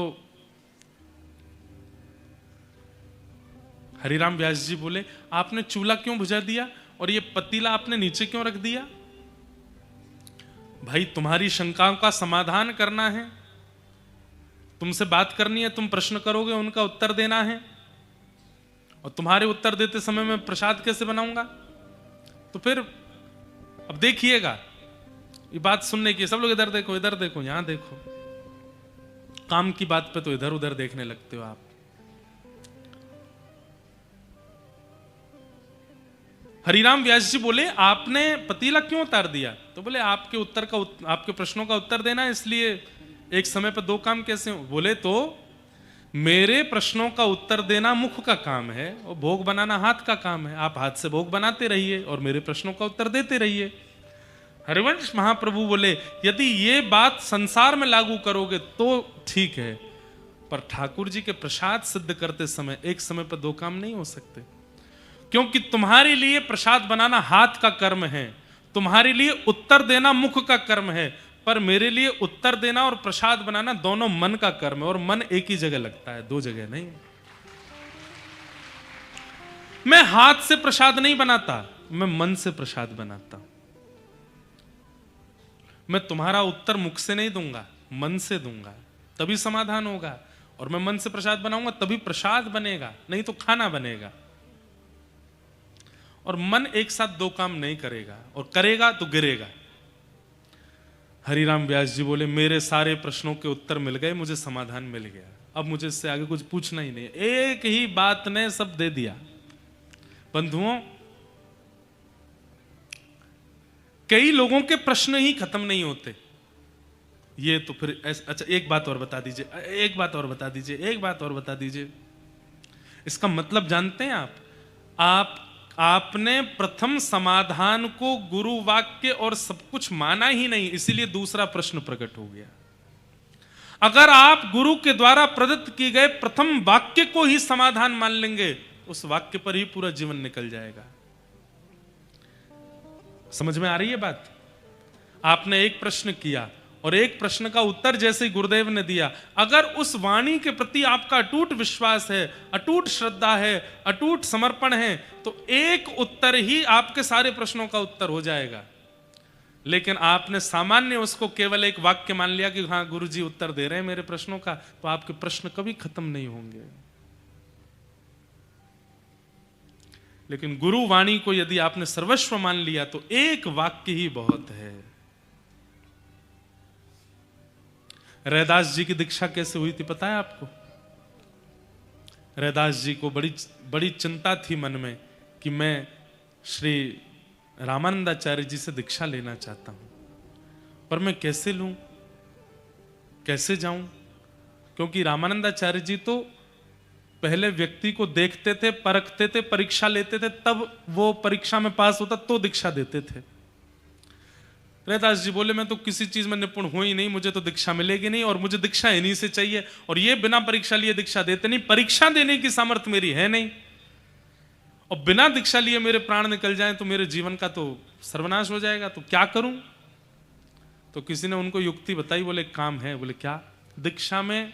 हरिराम व्यास जी बोले आपने चूल्हा क्यों बुझा दिया और ये पतीला आपने नीचे क्यों रख दिया? भाई तुम्हारी शंकाओं का समाधान करना है, तुमसे बात करनी है, तुम प्रश्न करोगे, उनका उत्तर देना है, और तुम्हारे उत्तर देते समय मैं प्रसाद कैसे बनाऊंगा? तो फिर अब देखिएगा, ये बात सुनने की, सब लोग इधर देखो, इधर देखो, यहां देखो, काम की बात पे तो इधर उधर देखने लगते हो आप। हरिराम व्यास जी बोले आपने पतीला क्यों उतार दिया? तो बोले आपके प्रश्नों का उत्तर देना, इसलिए एक समय पर दो काम कैसे हो? बोले तो मेरे प्रश्नों का उत्तर देना मुख का काम है और भोग बनाना हाथ का काम है। आप हाथ से भोग बनाते रहिए और मेरे प्रश्नों का उत्तर देते रहिए। हरिवंश महाप्रभु बोले यदि ये बात संसार में लागू करोगे तो ठीक है, पर ठाकुर जी के प्रसाद सिद्ध करते समय एक समय पर दो काम नहीं हो सकते, क्योंकि तुम्हारे लिए प्रसाद बनाना हाथ का कर्म है, तुम्हारे लिए उत्तर देना मुख का कर्म है, पर मेरे लिए उत्तर देना और प्रसाद बनाना दोनों मन का कर्म है, और मन एक ही जगह लगता है, दो जगह नहीं। मैं हाथ से प्रसाद नहीं बनाता, मैं मन से प्रसाद बनाता हूं। मैं तुम्हारा उत्तर मुख से नहीं दूंगा, मन से दूंगा, तभी समाधान होगा। और मैं मन से प्रसाद बनाऊंगा तभी प्रसाद बनेगा, नहीं तो खाना बनेगा। और मन एक साथ दो काम नहीं करेगा, और करेगा तो गिरेगा। हरिराम व्यास जी बोले मेरे सारे प्रश्नों के उत्तर मिल गए, मुझे समाधान मिल गया, अब मुझे इससे आगे कुछ पूछना ही नहीं। एक ही बात ने सब दे दिया। बंधुओं, कई लोगों के प्रश्न ही खत्म नहीं होते। ये तो फिर अच्छा एक बात और बता दीजिए, एक बात और बता दीजिए, एक बात और बता दीजिए। इसका मतलब जानते हैं आपने प्रथम समाधान को गुरु वाक्य और सब कुछ माना ही नहीं, इसीलिए दूसरा प्रश्न प्रकट हो गया। अगर आप गुरु के द्वारा प्रदत्त किए गए प्रथम वाक्य को ही समाधान मान लेंगे, उस वाक्य पर ही पूरा जीवन निकल जाएगा। समझ में आ रही है बात? आपने एक प्रश्न किया और एक प्रश्न का उत्तर जैसे ही गुरुदेव ने दिया, अगर उस वाणी के प्रति आपका अटूट विश्वास है, अटूट श्रद्धा है, अटूट समर्पण है, तो एक उत्तर ही आपके सारे प्रश्नों का उत्तर हो जाएगा। लेकिन आपने सामान्य उसको केवल एक वाक्य मान लिया कि हाँ गुरुजी उत्तर दे रहे हैं मेरे प्रश्नों का, तो आपके प्रश्न कभी खत्म नहीं होंगे। लेकिन गुरु वाणी को यदि आपने सर्वस्व मान लिया तो एक वाक्य ही बहुत है। रैदास जी की दीक्षा कैसे हुई थी पता है आपको? रैदास जी को बड़ी चिंता थी मन में कि मैं श्री रामानंदाचार्य जी से दीक्षा लेना चाहता हूं, पर मैं कैसे लूं, कैसे जाऊं? क्योंकि रामानंदाचार्य जी तो पहले व्यक्ति को देखते थे, परखते थे, परीक्षा लेते थे, तब वो परीक्षा में पास होता तो दीक्षा देते थे। रैदास जी बोले मैं तो किसी चीज में निपुण हूं ही नहीं, मुझे तो दीक्षा मिलेगी नहीं, और मुझे दीक्षा इन्हीं से चाहिए, और ये बिना परीक्षा लिए दीक्षा देते नहीं, परीक्षा देने की सामर्थ्य मेरी है नहीं, और बिना दीक्षा लिए मेरे प्राण निकल जाएं तो मेरे जीवन का तो सर्वनाश हो जाएगा, तो क्या करूं? तो किसी ने उनको युक्ति बताई, बोले काम है। बोले क्या? दीक्षा में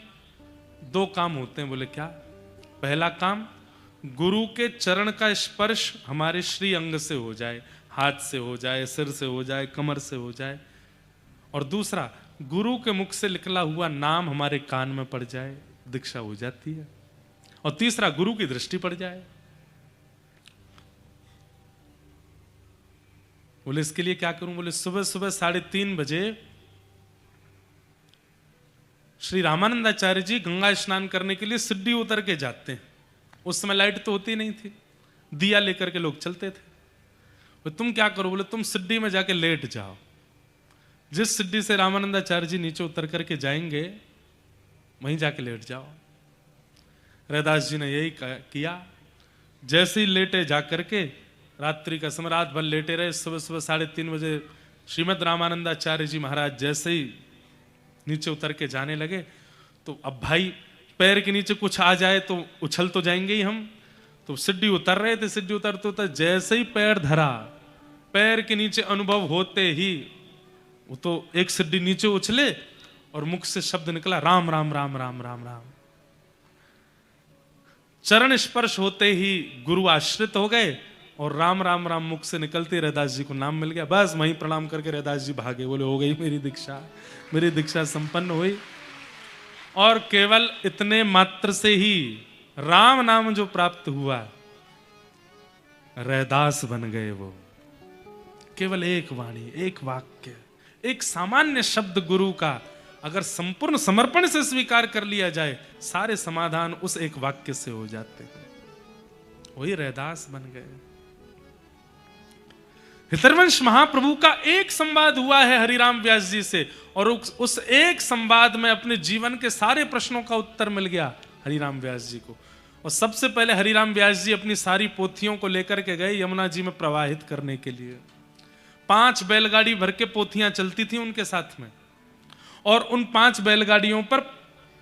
दो काम होते हैं। बोले क्या? पहला काम, गुरु के चरण का स्पर्श हमारे श्री अंग से हो जाए, हाथ से हो जाए, सिर से हो जाए, कमर से हो जाए, और दूसरा गुरु के मुख से निकला हुआ नाम हमारे कान में पड़ जाए, दीक्षा हो जाती है, और तीसरा गुरु की दृष्टि पड़ जाए। बोले इसके लिए क्या करूं? बोले सुबह सुबह 3:30 बजे श्री रामानंदाचार्य जी गंगा स्नान करने के लिए सिड्डी उतर के जाते हैं। उस समय लाइट तो होती नहीं थी, दिया लेकर के लोग चलते थे। तो तुम क्या करो? बोले तुम सिड्डी में जाके लेट जाओ, जिस सिड्डी से रामानंदाचार्य जी नीचे उतर करके जाएंगे वहीं जाके लेट जाओ। रैदास जी ने यही किया। जैसे ही लेटे जाकर के, रात्रि का समय, रात भर लेटे रहे। सुबह सुबह 3:30 बजे श्रीमद रामानंदाचार्य जी महाराज जैसे ही नीचे उतर के जाने लगे, तो अब भाई पैर के नीचे कुछ आ जाए तो उछल तो जाएंगे ही हम। तो सिड्डी उतर रहे थे, सिड्डी उतरते उतर जैसे ही पैर धरा, पैर के नीचे अनुभव होते ही वो तो एक सिड्डी नीचे उछले और मुख से शब्द निकला राम राम राम राम राम राम। चरण स्पर्श होते ही गुरु आश्रित हो गए और राम राम राम मुख से निकलते रैदास जी को नाम मिल गया। बस वहीं प्रणाम करके रैदास जी भागे, बोले हो गई मेरी दीक्षा, मेरी दीक्षा संपन्न हुई। और केवल इतने मात्र से ही राम नाम जो प्राप्त हुआ, रैदास बन गए वो। केवल एक वाणी, एक वाक्य, एक सामान्य शब्द गुरु का अगर संपूर्ण समर्पण से स्वीकार कर लिया जाए, सारे समाधान उस एक वाक्य से हो जाते हैं। वही रैदास बन गए। हितरवंश महाप्रभु का एक संवाद हुआ है हरिराम व्यास जी से, और उस एक संवाद में अपने जीवन के सारे प्रश्नों का उत्तर मिल गया। हरिराम व्यास जी को। और सबसे पहले हरिराम व्यास जी अपनी सारी पोथियों को लेकर के गए यमुना जी में प्रवाहित करने के लिए। 5 बैलगाड़ी भर के पोथियां चलती थी उनके साथ में, और उन 5 बैलगाड़ियों पर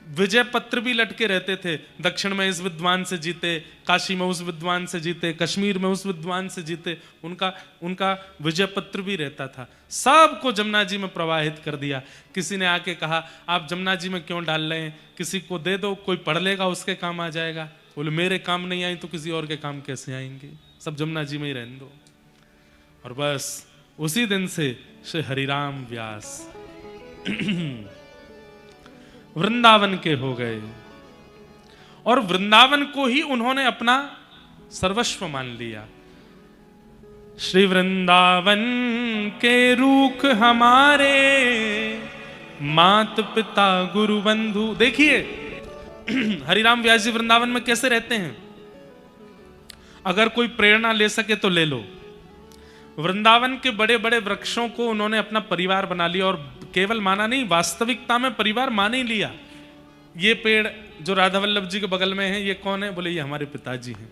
विजय पत्र भी लटके रहते थे। दक्षिण में इस विद्वान से जीते, काशी में उस विद्वान से जीते, कश्मीर में उस विद्वान से जीते, उनका विजय पत्र भी रहता था। सबको जमुना जी में प्रवाहित कर दिया। किसी ने आके कहा आप जमुना जी में क्यों डाल रहे हैं, किसी को दे दो, कोई पढ़ लेगा उसके काम आ जाएगा। बोले मेरे काम नहीं आई तो किसी और के काम कैसे आएंगे, सब जमुना जी में ही रहने दो। और बस उसी दिन से श्री हरिराम व्यास वृंदावन के हो गए, और वृंदावन को ही उन्होंने अपना सर्वस्व मान लिया। श्री वृंदावन के रूख हमारे, मात पिता गुरु बंधु। देखिए हरिराम व्यास जी वृंदावन में कैसे रहते हैं। अगर कोई प्रेरणा ले सके तो ले लो। वृंदावन के बड़े बड़े वृक्षों को उन्होंने अपना परिवार बना लिया, और केवल माना नहीं, वास्तविकता में परिवार मान ही लिया। ये पेड़ जो राधा वल्लभ जी के बगल में है, ये कौन है? बोले ये हमारे पिताजी हैं।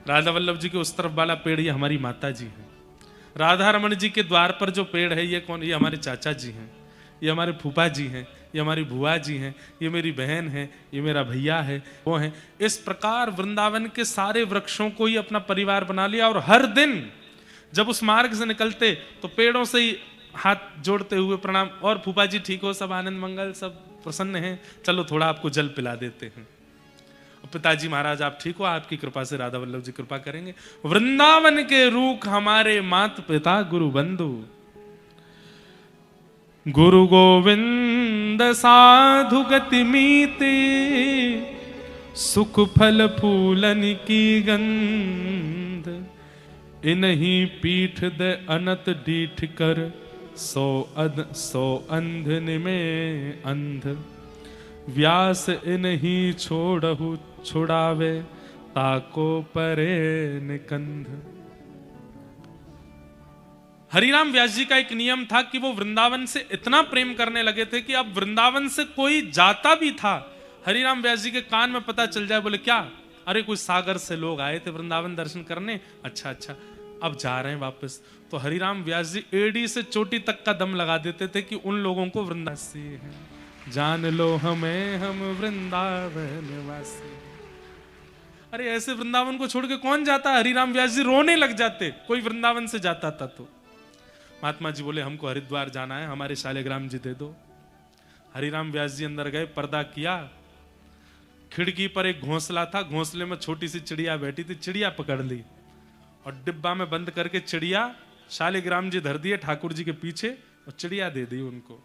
राधा वल्लभ जी के उस तरफ वाला पेड़ ये हमारी माता जी हैं। राधा रमन जी के द्वार पर जो पेड़ है ये कौन? ये हमारे चाचा जी हैं, ये हमारे फूफा जी हैं, ये हमारी बुआ जी हैं, ये मेरी बहन है, ये मेरा भैया है, वो है। इस प्रकार वृंदावन के सारे वृक्षों को ही अपना परिवार बना लिया। और हर दिन जब उस मार्ग से निकलते तो पेड़ों से ही हाथ जोड़ते हुए प्रणाम, और फूफा जी ठीक हो, सब आनंद मंगल, सब प्रसन्न हैं, चलो थोड़ा आपको जल पिला देते हैं। पिताजी महाराज आप ठीक हो, आपकी कृपा से राधा वल्लभ जी कृपा करेंगे। वृंदावन के रूख हमारे, मात पिता गुरु बंधु। गुरु गोविंद साधु गति मीते, सुख फल फूलन की गंध। इन्हीं पीठ दे अनत डीठ कर, सो अंधन में अंध। व्यास इन्हीं छोड़हु छुड़ावे, ताको परे निकंध। हरिराम व्यास जी का एक नियम था कि वो वृंदावन से इतना प्रेम करने लगे थे कि अब वृंदावन से कोई जाता भी था, हरिराम व्यास जी के कान में पता चल जाए, बोले क्या, अरे कोई सागर से लोग आए थे वृंदावन दर्शन करने, अच्छा अच्छा अब जा रहे हैं वापस। तो हरिराम व्यास जी एड़ी से चोटी तक का दम लगा देते थे कि उन लोगों को वृंदासी है, जान लो हमें हम वृंदावन वासी। अरे ऐसे वृंदावन को छोड़ के कौन जाता? हरिराम व्यास जी रोने लग जाते कोई वृंदावन से जाता था तो। महात्मा जी बोले हमको हरिद्वार जाना है, हमारे शालिग्राम जी दे दो। हरिराम व्यास जी अंदर गए, पर्दा किया, खिड़की पर एक घोंसला था, घोंसले में छोटी सी चिड़िया बैठी थी, चिड़िया पकड़ ली और डिब्बा में बंद करके चिड़िया शालिग्राम जी धर दिए ठाकुर जी के पीछे, और चिड़िया दे दी उनको।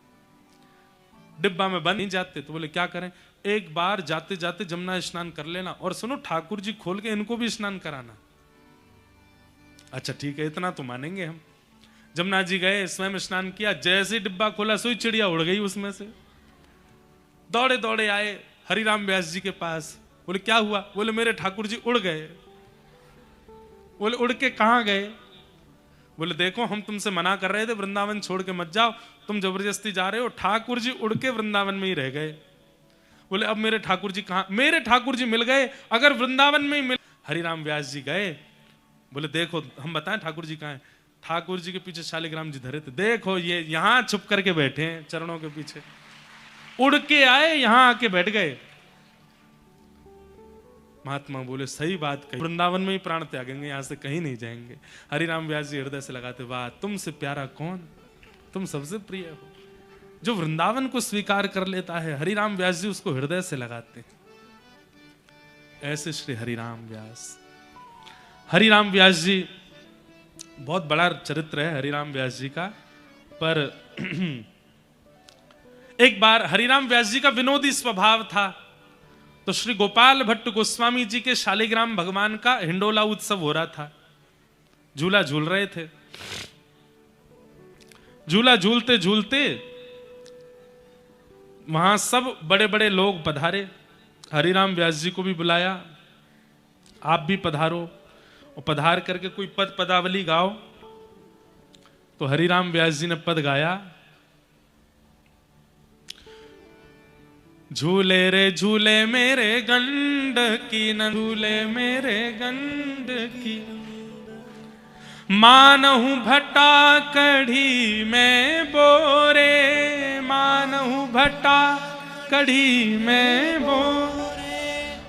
डिब्बा में बंद नहीं जाते तो बोले क्या करें, एक बार जाते जाते जमुना स्नान कर लेना, और सुनो ठाकुर जी खोल के इनको भी स्नान कराना। अच्छा ठीक है, इतना तो मानेंगे हम। जमुना जी गए, स्वयं स्नान किया, जैसे डिब्बा खोला सोई चिड़िया उड़ गई उसमें से। दौड़े दौड़े आए हरिराम व्यास जी के पास, बोले क्या हुआ? बोले मेरे ठाकुर जी उड़ गए। बोले उड़ के कहां गए? बोले देखो हम तुमसे मना कर रहे थे वृंदावन छोड़ के मत जाओ, तुम जबरदस्ती जा रहे हो, ठाकुर जी उड़ के वृंदावन में ही रह गए। बोले अब मेरे ठाकुर जी कहां? मेरे ठाकुर जी मिल गए, अगर वृंदावन में ही मिल। हरिराम व्यास जी गए, बोले देखो हम बताएं ठाकुर जी कहां है? ठाकुर जी के पीछे शालिग्राम जी धरे थे, देखो ये यहां छुप करके बैठे हैं चरणों के पीछे। उड़ के आए, यहां आके बैठ गए। महात्मा बोले सही बात कही, वृंदावन में ही प्राण त्यागेंगे, यहां से कहीं नहीं जाएंगे। हरिराम व्यास जी हृदय से लगाते, वाह तुमसे प्यारा कौन, तुम सबसे प्रिय हो। जो वृंदावन को स्वीकार कर लेता है, हरिराम व्यास जी उसको हृदय से लगाते हैं। ऐसे श्री हरिराम व्यास। हरिराम व्यास जी बहुत बड़ा चरित्र है हरिराम व्यास जी का। पर एक बार हरिराम व्यास जी का विनोदी स्वभाव था, तो श्री गोपाल भट्ट गोस्वामी जी के शालिग्राम भगवान का हिंडोला उत्सव हो रहा था, झूला झूल रहे थे। झूला झूलते झूलते वहां सब बड़े बड़े लोग पधारे, हरिराम व्यास जी को भी बुलाया, आप भी पधारो, और पधार करके कोई पद पदावली गाओ। तो हरिराम व्यास जी ने पद गाया, झूले रे झूले मेरे गंड की नंद, झूले मेरे गंड की। मानहु भट्टा कढ़ी में बोरे, मानहु भट्टा कढ़ी में बोरे।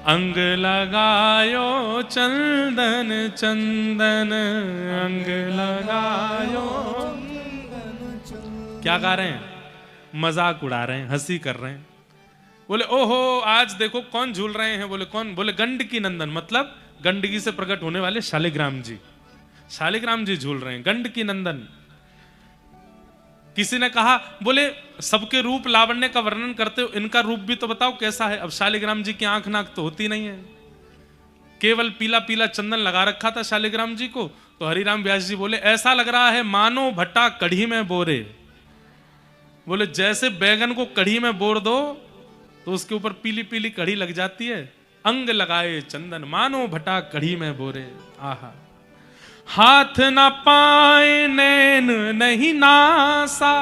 अंग लगायो चंदन चंदन, अंग लगायो। क्या गा रहे हैं? मजाक उड़ा रहे हैं, हंसी कर रहे हैं। बोले ओहो आज देखो कौन झूल रहे हैं। बोले कौन? बोले गंड की नंदन, मतलब गंडगी से प्रकट होने वाले शालिग्राम जी। शालिग्राम जी झूल रहे हैं, गंड की नंदन। किसी ने कहा, बोले सबके रूप लावण्य का वर्णन करते हो, इनका रूप भी तो बताओ कैसा है। अब शालिग्राम जी की आंख नाक तो होती नहीं है, केवल पीला पीला चंदन लगा रखा था शालिग्राम जी को। तो हरिराम व्यास जी बोले ऐसा लग रहा है मानो भट्टा कढ़ी में बोरे। बोले जैसे बैगन को कढ़ी में बोर दो तो उसके ऊपर पीली पीली कढ़ी लग जाती है, अंग लगाए चंदन मानो भट्टा कढ़ी में बोरे। आहा। हाथ न पाए नैन नहीं नासा,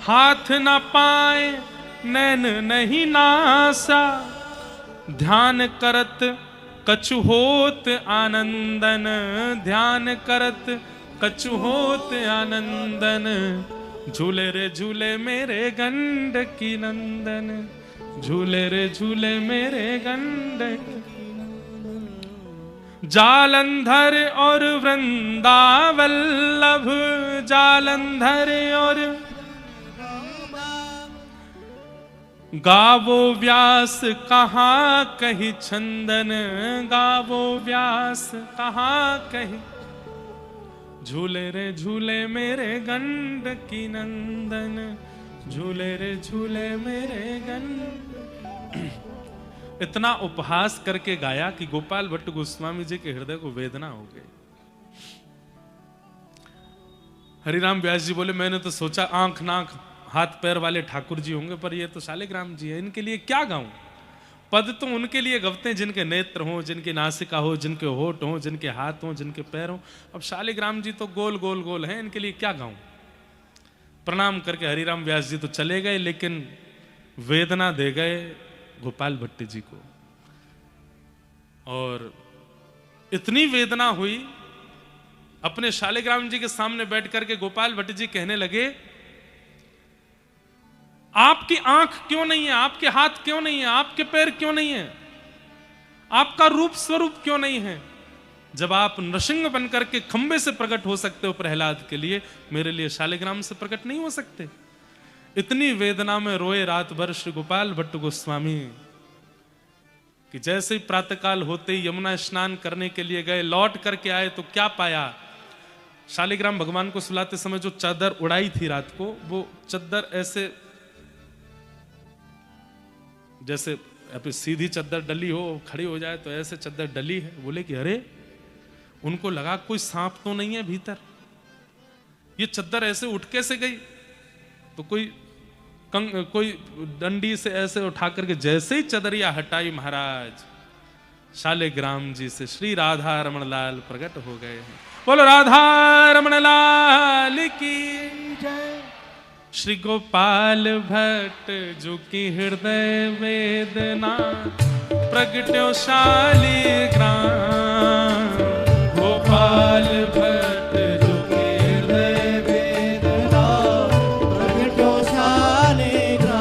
हाथ न पाए नैन नहीं नासा। ध्यान करत कछु होत आनंदन, ध्यान करत कछु होत आनंदन। झूले रे झूले मेरे गंड की नंदन, झूले रे झूले मेरे गंड। जालंधर और वृंदावल्लभ, जालंधर और गावो व्यास कहाँ कही छंदन, गावो व्यास कहाँ कही। झूले रे झूले मेरे गंड की नंदन, झूले रे झूले मेरे गंड। इतना उपहास करके गाया कि गोपाल भट्ट गोस्वामी जी के हृदय को वेदना हो गई। हरिराम व्यास जी बोले मैंने तो सोचा आंख नाक हाथ पैर वाले ठाकुर जी होंगे, पर ये तो शालिग्राम जी है, इनके लिए क्या गाऊं। पद तो उनके लिए गवते हैं जिनके नेत्र हों, जिनकी नासिका हो, जिनके होठ हों, जिनके हाथ हों, जिनके पैर हों। अब शालिग्राम जी तो गोल गोल गोल हैं, इनके लिए क्या गाऊं। प्रणाम करके हरिराम व्यास जी तो चले गए, लेकिन वेदना दे गए गोपाल भट्ट जी को। और इतनी वेदना हुई, अपने शालिग्राम जी के सामने बैठ करके गोपाल भट्ट जी कहने लगे आपकी आंख क्यों नहीं है, आपके हाथ क्यों नहीं है, आपके पैर क्यों नहीं है, आपका रूप स्वरूप क्यों नहीं है। जब आप नृसिंह बनकर के खंबे से प्रकट हो सकते हो प्रहलाद के लिए, मेरे लिए शालिग्राम से प्रकट नहीं हो सकते। इतनी वेदना में रोए रात भर श्री गोपाल भट्ट गोस्वामी कि जैसे ही प्रातःकाल होते ही यमुना स्नान करने के लिए गए, लौट करके आए तो क्या पाया। शालिग्राम भगवान को सुलाते समय जो चादर उड़ाई थी रात को, वो चादर ऐसे जैसे अपनी सीधी चद्दर डली हो, खड़ी हो जाए तो ऐसे चद्दर डली है। बोले कि अरे उनको लगा कोई सांप तो नहीं है भीतर, ये चद्दर ऐसे उठ कैसे गई। तो कोई डंडी से ऐसे उठा करके जैसे ही चदरिया हटाई महाराज, शालिग्राम जी से श्री राधा रमण लाल प्रकट हो गए हैं। बोलो राधा रमण लाल की जय। श्री गोपाल भट्ट जो की हृदय वेदना प्रगट्यो शालिग्राम। गोपाल भट्ट जो की हृदय वेदना प्रगट्यो शालिग्राम।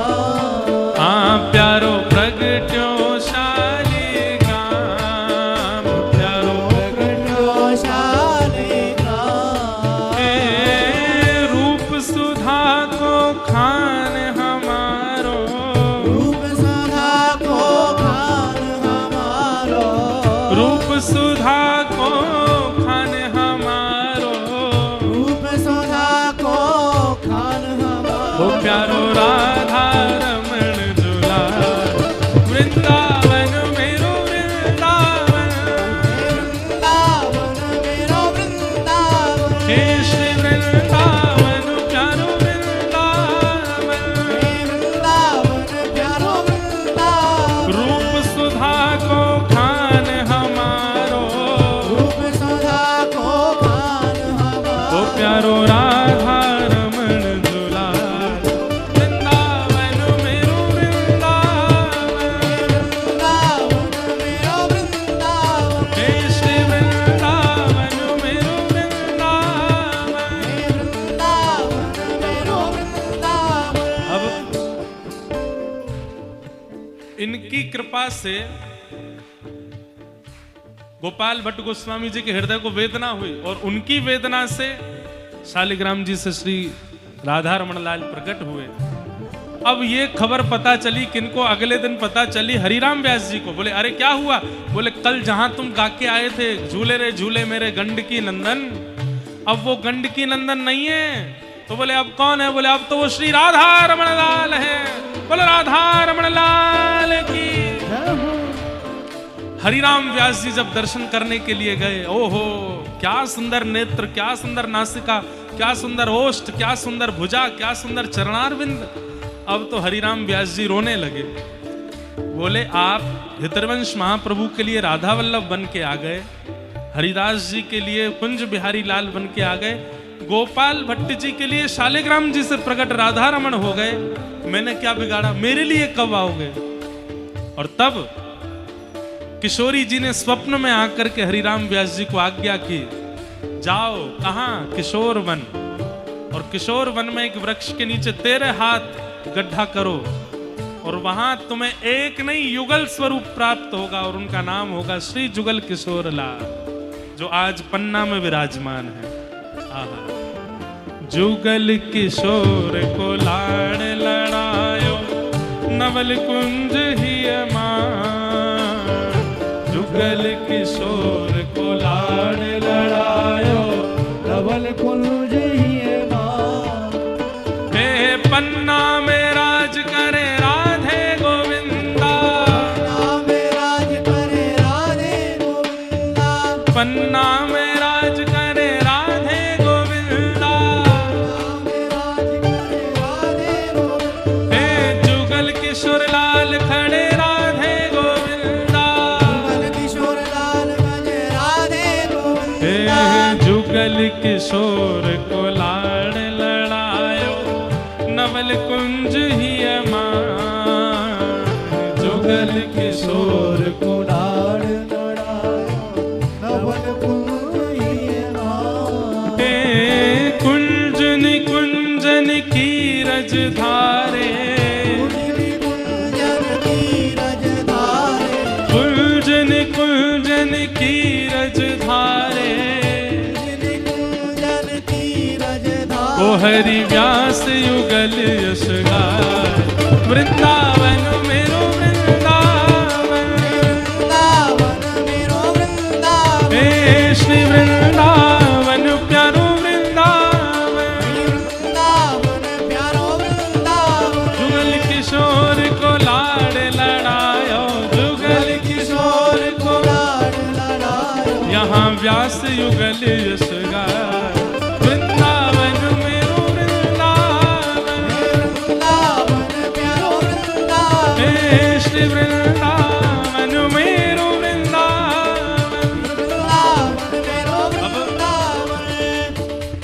हाँ प्यारो प्रगट्यो शालिग्राम, प्यारो प्रगट्यो शालिग्राम। रूप सुधा को खान हमारो, रूप सुधा को खान हमारो। रूप सुधा को खान हमारो। इनकी कृपा से गोपाल भट्ट गोस्वामी जी के हृदय को वेदना हुई और उनकी वेदना से शालिग्राम जी से श्री राधा रमण लाल प्रकट हुए। अब ये खबर पता चली किनको? अगले दिन पता चली हरिराम व्यास जी को। बोले अरे क्या हुआ? बोले कल जहां तुम गा के आए थे झूले रे झूले मेरे गंडकी नंदन, अब वो गंडकी नंदन नहीं है। तो बोले अब कौन है? बोले अब तो वो श्री राधा रमण लाल है। बोले राधा रमण लाल की। हरिराम व्यास जी जब दर्शन करने के लिए गए, ओहो क्या सुंदर नेत्र, क्या सुंदर नासिका, क्या सुंदर ओष्ठ, क्या सुंदर भुजा, क्या सुंदर चरणारविंद। अब तो हरिराम व्यास जी रोने लगे। बोले आप हितरवंश महाप्रभु के लिए राधा वल्लभ बन के आ गए, हरिदास जी के लिए कुंज बिहारी लाल बन के आ गए, गोपाल भट्ट जी के लिए शालिग्राम जी से प्रकट राधा रमण हो गए। मैंने क्या बिगाड़ा? मेरे लिए कब आओगे? और तब किशोरी जी ने स्वप्न में आकर के हरिराम व्यास जी को आज्ञा की, जाओ कहां? किशोर वन। और किशोर वन में एक वृक्ष के नीचे 13 हाथ गड्ढा करो और वहां तुम्हें एक नहीं युगल स्वरूप प्राप्त होगा और उनका नाम होगा श्री जुगल किशोर लाल, जो आज पन्ना में विराजमान है। जुगल किशोर को लाड़ लड़ायो नवल कुंज ही जुगल किशोर को लाड़ लड़ायो नवल कुंज ही हे पन्ना में राज करे राधे गोविंदा, पन्ना में राज करे राधे गोविंदा, हे जुगल किशोर लाल खड़े राधे गोविंदा, हे जुगल किशोर को लाड़ लड़ायो नवल कुंज ही जुगल किशोर को लाड़ लड़ायो नवल कुंज ही कुंजन कुंजन की रज धारे, कुंजन कुंजन की रज धारे, ओ हरि व्यास युगल यश गाय, वृंदावन मेरो वृंदावन, हे श्री वृंदावन प्यारो वृंदावन, जुगल किशोर को लाड़ लड़ायो, जुगल किशोर को लाड़ लड़ायो, यहाँ व्यास युगल यश गाय, वृंदावन मेरो वृंदावन, हे श्री वृंदावन मेरो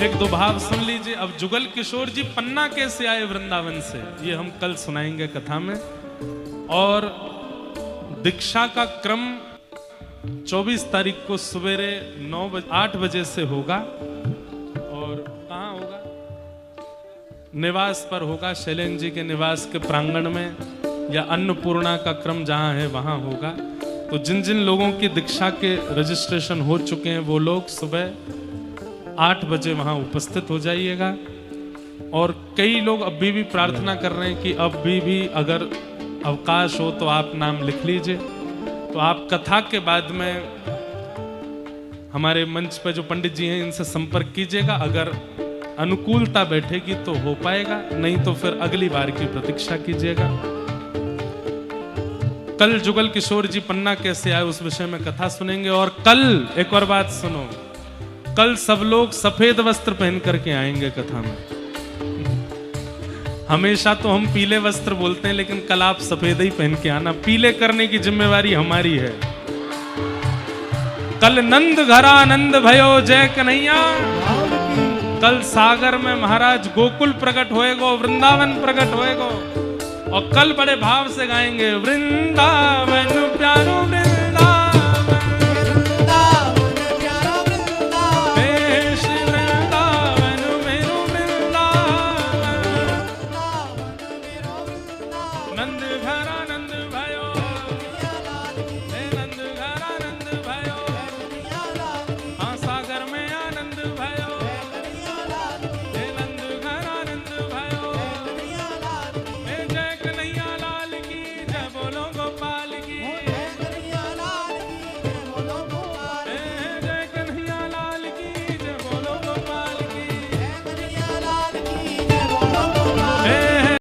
एक दो भाव सुन लीजिए। अब जुगल किशोर जी पन्ना कैसे आए वृंदावन से, ये हम कल सुनाएंगे कथा में। और दीक्षा का क्रम 24 तारीख को सवेरे 8 बजे से होगा। और कहाँ होगा? निवास पर होगा, शैलेंद्र जी के निवास के प्रांगण में, या अन्नपूर्णा का क्रम जहाँ है वहाँ होगा। तो जिन जिन लोगों की दीक्षा के रजिस्ट्रेशन हो चुके हैं वो लोग सुबह 8 बजे वहाँ उपस्थित हो जाइएगा। और कई लोग अभी भी प्रार्थना कर रहे हैं कि अभी भी अगर अवकाश हो तो आप नाम लिख लीजिए। तो आप कथा के बाद में हमारे मंच पर जो पंडित जी हैं इनसे संपर्क कीजिएगा। अगर अनुकूलता बैठेगी तो हो पाएगा, नहीं तो फिर अगली बार की प्रतीक्षा कीजिएगा। कल जुगल किशोर जी पन्ना कैसे आए उस विषय में कथा सुनेंगे। और कल एक और बात सुनो, कल सब लोग सफेद वस्त्र पहन करके आएंगे कथा में। हमेशा तो हम पीले वस्त्र बोलते हैं, लेकिन कल आप सफेद ही पहन के आना। पीले करने की जिम्मेवारी हमारी है। कल नंद घरानंद भयो जय कन्हैया। कल सागर में महाराज गोकुल प्रकट होएगो, वृंदावन प्रकट होएगो। और कल बड़े भाव से गाएंगे, वृंदावन प्यारो वृंदावन।